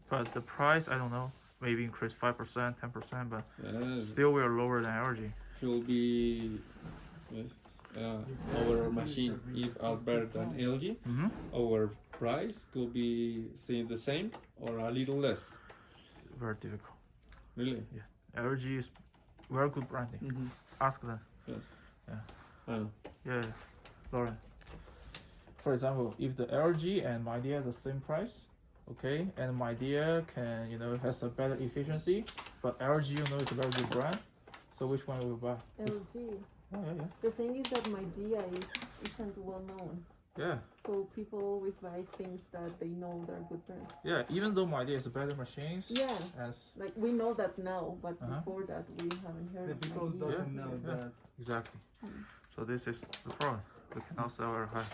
But the price, I don't know. Maybe increase 5%, 10%, but Yes, still we are lower than LG. should be yes, our machine if are better than LG. Mm-hmm. Our price could be staying the same or a little less. Very difficult. Really? LG is very good branding. Mm-hmm. Ask them. Yes. Yeah. I know. Yeah, Lauren. For example, if the LG and my Deere are the same price, okay, and my Deere can, has a better efficiency, but LG, is a very good brand. So which one will you buy? LG. Oh, yeah. The thing is that my Dia isn't well known. Yeah, So people always buy things that they know they're good brands. yeah. Even though my Deere is a better machines, Yeah, as like we know that now, but Uh-huh. before that we haven't heard The of people Midea. doesn't know Yeah. that. exactly. So this is the problem. We cannot sell very high.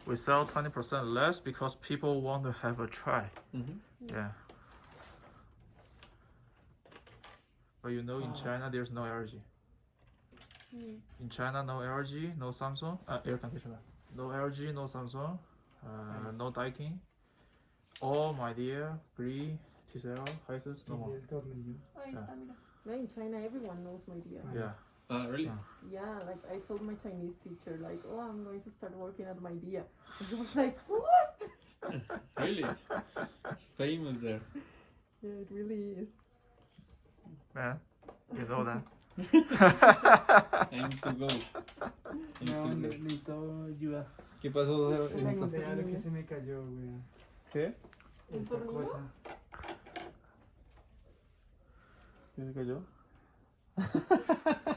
We sell 20% less because people want to have a try. Mm-hmm. Yeah. But in China there's no LG. Mm. In China, no LG, no Samsung, air conditioner. No LG, no Samsung, no Daikin. All my dear, Gree, TCL, Hisense, no more. Y el tornillo. Ahí está, mira. No, in China everyone knows my Dia. Yeah. Really? Yeah, like I told my Chinese teacher, like, oh, I'm going to start working at my Dia. And he was like, what? Really? It's famous there. Yeah, it really is. Man, you know that. I need to go. No, necesito ayuda. ¿Qué pasó? Vea lo que se me cayó, güey. ¿Qué? ¿El Esta tornillo? cosa. ¿Qué se cayó?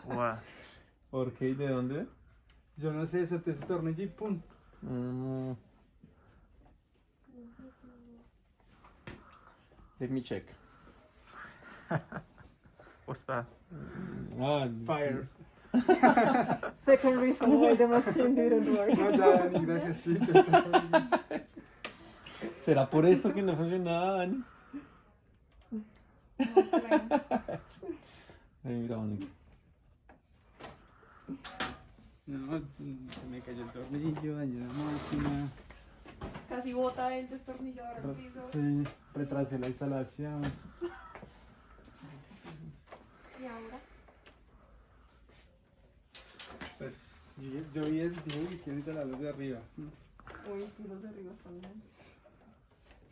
What? ¿Por qué y de dónde? Yo no sé, solté ese tornillo y pum. Let me check. What's that? Fire. Second reason why the machine didn't work. No, Dani, gracias. Sí, te está jodiendo. ¿Será por eso que no funcionaba, Dani? Ahí mira, Dani. No, se me cayó el tornillo, dañé la máquina. Casi bota el destornillador al piso. Sí, retrasé la instalación. Y ahora. Pues, Yo vi eso y dije, uy, quiero instalarlos de arriba. Uy, y los de arriba también.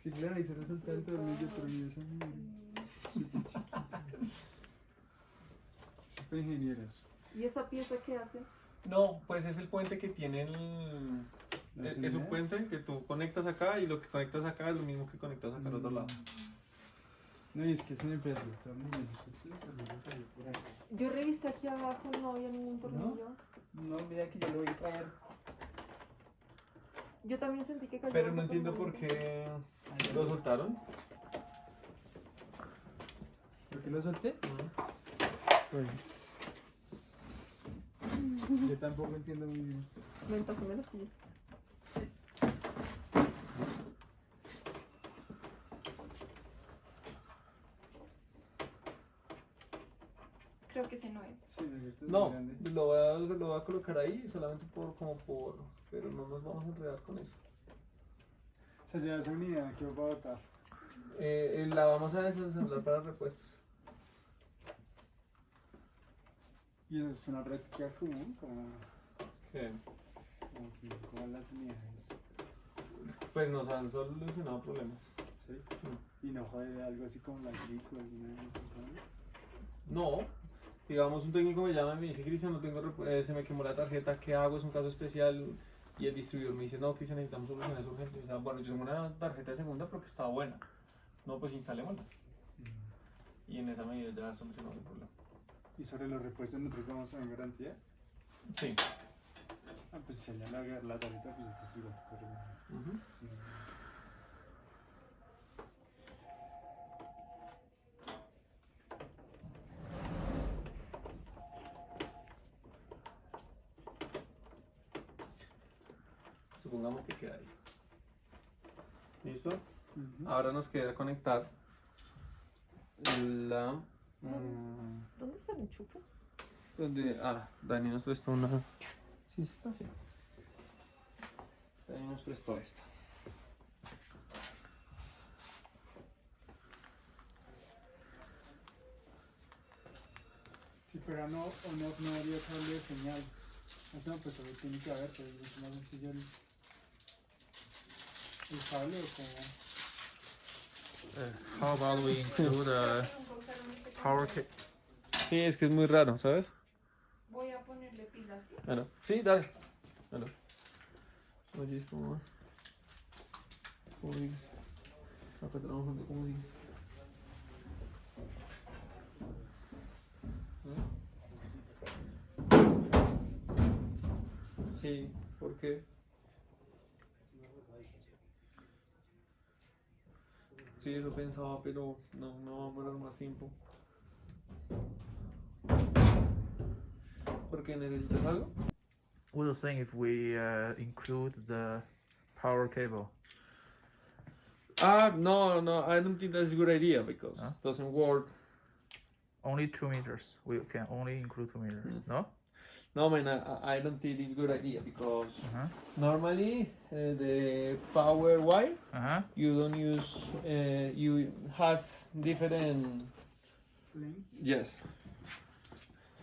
Sí, claro, y se resulta el tornillo, pero yo esa mierda. Súper chiquito. Es para ingenieros. ¿Y esa pieza qué hace? no, pues es el puente que tiene ¿Las es un unidades? puente que tú conectas acá y lo que conectas acá es lo mismo que conectas acá al otro lado. No, y es que se me perdió el tornillo. El tornillo cayó por ahí. Yo revisé aquí abajo, no había ningún tornillo. No, mira que yo lo voy a traer. Yo también sentí que cayó. Pero no abajo, entiendo pero por qué lo soltaron. que lo solté, pues yo tampoco entiendo muy bien. Ven, pásame la silla. Creo que ese no es. Sí, ¿no es cierto? Es No, muy grande. lo voy a colocar ahí solamente pero no nos vamos a enredar con eso. O sea, ya esa unidad que va a botar. La vamos a desensamblar para repuestos. Y eso es una práctica común, como ¿Qué? como las unidades. Pues nos han solucionado problemas. ¿Sí? Y no jode algo así como la película, alguna de esas cosas. No, digamos un técnico me llama y me dice, Cristian, no tengo se me quemó la tarjeta, ¿qué hago? Es un caso especial. Y el distribuidor me dice, no, Cristian, necesitamos solucionar eso urgente. O sea, bueno, yo tengo una tarjeta de segunda porque está buena. No, pues instalémosla. Y en esa medida ya solucionamos el problema. Y sobre los repuestos, nosotros vamos a ver garantía. Sí. Ah, pues si allá la tarjeta, pues entonces igual te corre. Ujú. Supongamos que queda ahí. ¿Listo? Ahora nos queda conectar la... ¿Dónde está el enchufe? Dani nos prestó una... Sí, sí está así. Dani nos prestó esta. Si fuera no habría cable de señal. No, pues solo tiene que haber, pero es más sencillo el cable o como... How about we include a power cable? Sí, es que es muy raro, ¿sabes? Voy a ponerle pilas, ¿sí? Bueno, sí, dale. Bueno. Oye, es como... Uy. Acá trabajando como si... Sí, ¿por qué? Sí, eso pensaba, pero no va a durar más tiempo. ¿Por qué necesitas algo? What do you think if we include the power cable? No, I don't think that's a good idea because Huh? it doesn't work. Only 2 meters. We can only include 2 meters. No? No, man, I don't think it's a good idea because Uh-huh. normally the power wire Uh-huh. you don't use you has different Links. yes.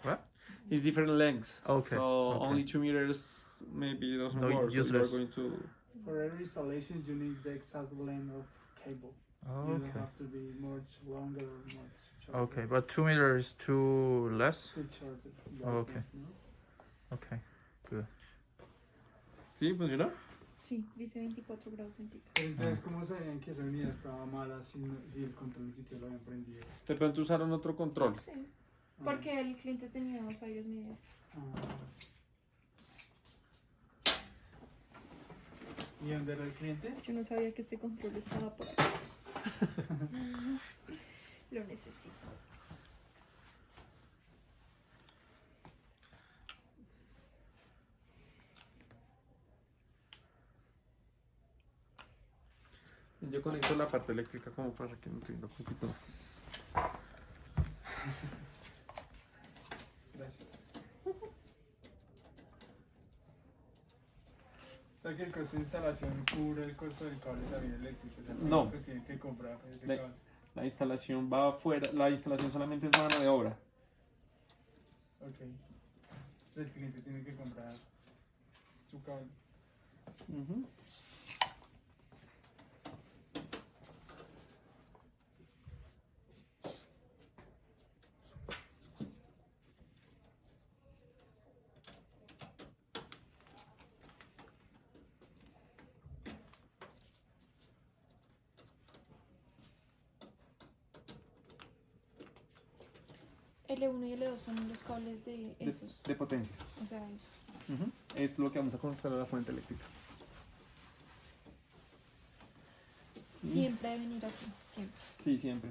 What? It's different lengths. Okay, So okay. only 2 meters maybe doesn't No, work. useless. So you are going to For every installation, you need the exact length of cable. You don't Okay. have to be much longer or much shorter. Okay, but 2 meters is too less? Too short. Okay. No? Okay. ¿Sí? ¿Funciona? Sí, dice 24 grados centígrados. Pero entonces, ¿cómo sabían que esa unidad estaba mala si el control ni siquiera lo habían prendido? De pronto usaron otro control. Sí, porque el cliente tenía 2 aires medios. ¿Y dónde era el cliente? Yo no sabía que este control estaba por ahí. Lo necesito. Yo conecto la parte eléctrica como para que no tenga un poquito. Gracias. O sea que el costo de instalación cubre el costo del cable también eléctrico. O sea, No. que tienen que comprar ese Le- cable. La instalación va afuera, la instalación solamente es mano de obra. Ok. Entonces el cliente tiene que comprar su cable. L1 y L2 son los cables de esos. De potencia. O sea, esos. Es lo que vamos a conectar a la fuente eléctrica. Siempre deben ir así, siempre. Sí, siempre.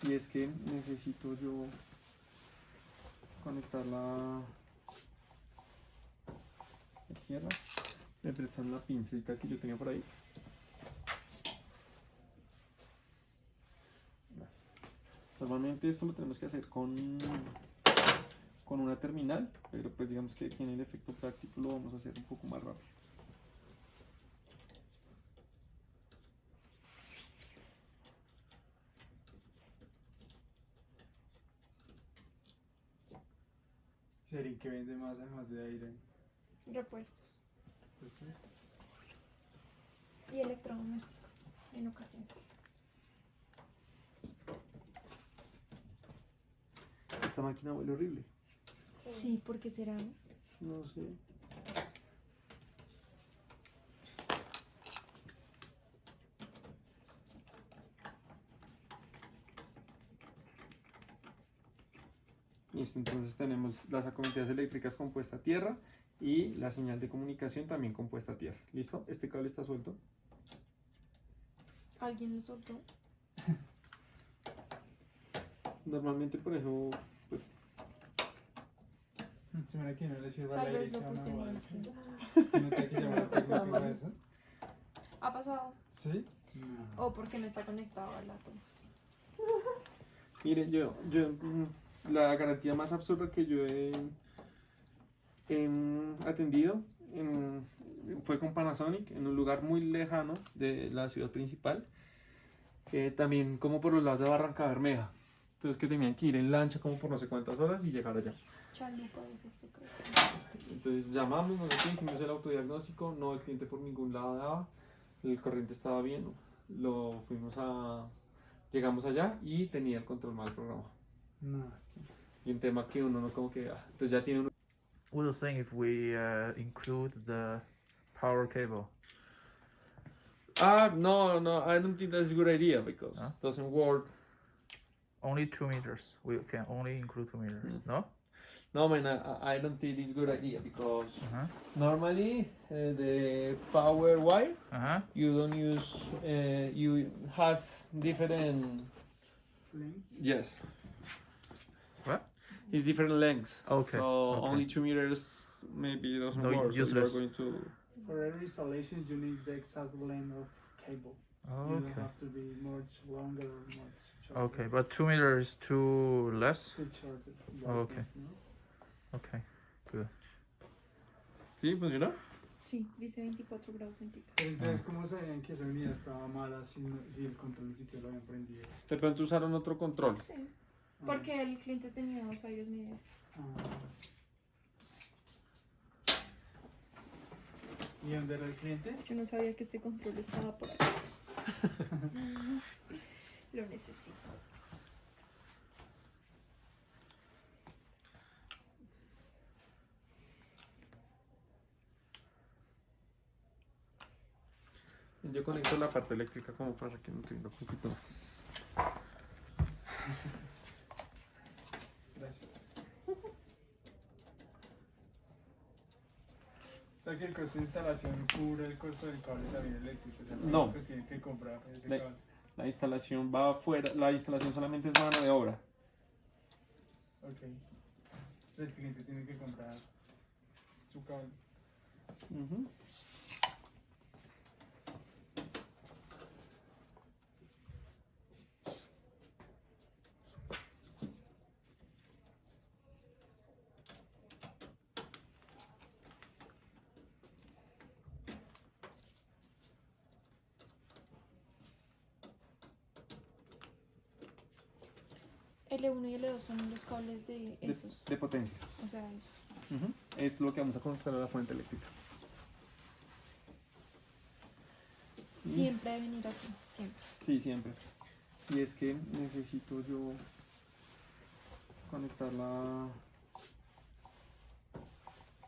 Y es que necesito yo conectar la izquierda. Me prestan la pincita que yo tenía por ahí. Gracias. Normalmente esto lo tenemos que hacer con una terminal, pero pues digamos que aquí en el efecto práctico lo vamos a hacer un poco más rápido. Sería que vende más además de aire. Repuestos Pues sí. y electrodomésticos en ocasiones. Esta máquina huele horrible. Sí, porque será. No sé. Listo, entonces tenemos las acometida eléctricas compuesta a tierra y la señal de comunicación también compuesta a tierra. ¿Listo? Este cable está suelto. ¿Alguien lo soltó? Normalmente por eso, pues, Se me que no le sirva Tal la vez lo dirección puse o mal. algo. Sí. ¿No te hay que llamar al técnico para eso? ¿Ha pasado? ¿Sí? O porque no está conectado al átomo. mire, la garantía más absurda que yo he atendido fue con Panasonic en un lugar muy lejano de la ciudad principal, también como por los lados de Barranca Bermeja. Entonces que tenían que ir en lancha como por no sé cuántas horas y llegar allá. Chalupa es este, creo. Entonces llamamos, no sé qué, hicimos el autodiagnóstico, no, el cliente por ningún lado daba, el corriente estaba bien, llegamos allá y tenía el control mal programado. No. Y un tema que uno no como que, entonces ya tiene uno. What do you think if we include the power cable? No, I don't think that's a good idea because Huh? it doesn't work. Only 2 meters. We can only include 2 meters. Mm. No? No, man, I don't think it's a good idea because Uh-huh. normally the power wire Uh-huh. you don't use, you has different, Links? yes. What? It's different lengths. Okay, So okay. only 2 meters maybe doesn't No, work. So useless. you're going to. For every installation, you need the exact length of cable. You don't Okay. have to be much longer or much shorter. Okay, but 2 meters is too less? Too short. Okay. No? Okay, good. ¿Sí? ¿Funcionó? Sí, dice 24 grados centígrados. Pero entonces, ¿cómo sabían que esa unidad estaba mala si el control ni siquiera lo habían prendido? De pronto usaron otro control. Sí, porque el cliente tenía 2 aires medio. ¿Y dónde era el cliente? Yo no sabía que este control estaba por acá. Lo necesito. Yo conecto la parte eléctrica como para que no tenga un poquito. Gracias. O sea que el costo de instalación cubre el costo del cable también eléctrico. O sea, No. que tiene que comprar ese Le- cable. La instalación va afuera, la instalación solamente es mano de obra. Ok. Entonces el cliente tiene que comprar su cable. Ujú. L1 y L2 son los cables de esos. De potencia. O sea, esos. Ujú. Es lo que vamos a conectar a la fuente eléctrica. Siempre deben ir así, siempre. Sí, siempre. Y es que necesito yo conectar la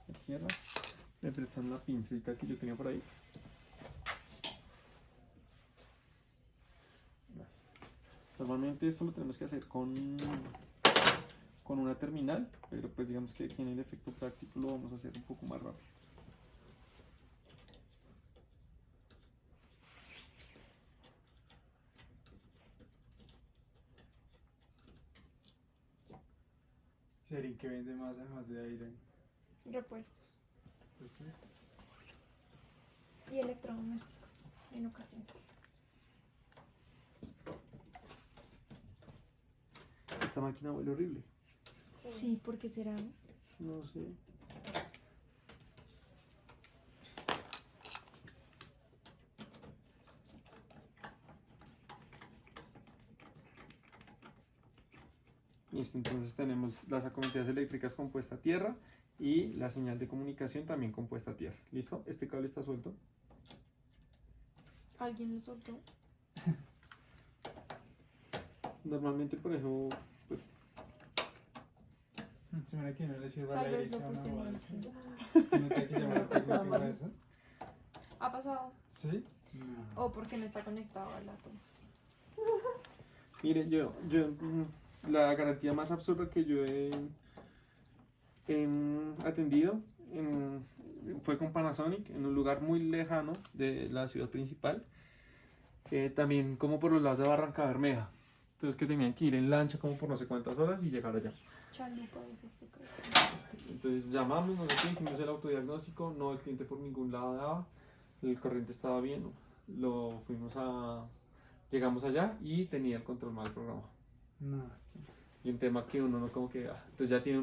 izquierda. Me prestan la pincita que yo tenía por ahí. Gracias. Normalmente esto lo tenemos que hacer con una terminal, pero pues digamos que aquí en el efecto práctico lo vamos a hacer un poco más rápido. Serín que vende más además de aire. Repuestos Pues sí. y electrodomésticos en ocasiones. Esta máquina huele horrible. Sí, porque será. No sé. Listo, entonces tenemos las acometidas eléctricas compuesta a tierra y la señal de comunicación también compuesta a tierra. ¿Listo? Este cable está suelto. ¿Alguien lo soltó? Normalmente por eso, pues, Se me da que no le sirva Tal el aire y vez lo sea una pusieron boda. así. ¿No te hay que llamar al técnico para eso? ¿Ha pasado? ¿Sí? No. O porque no está conectado al átomo. mire, la garantía más absurda que yo he atendido fue con Panasonic en un lugar muy lejano de la ciudad principal, también como por los lados de Barranca Bermeja. Entonces que tenían que ir en lancha como por no sé cuántas horas y llegar allá. Chalupa, dices tú, creo. Entonces llamamos, no sé qué, hicimos el autodiagnóstico, no, el cliente por ningún lado daba, el corriente estaba bien, llegamos allá y tenía el control mal programado. No. Y un tema que uno no como que, entonces ya tiene uno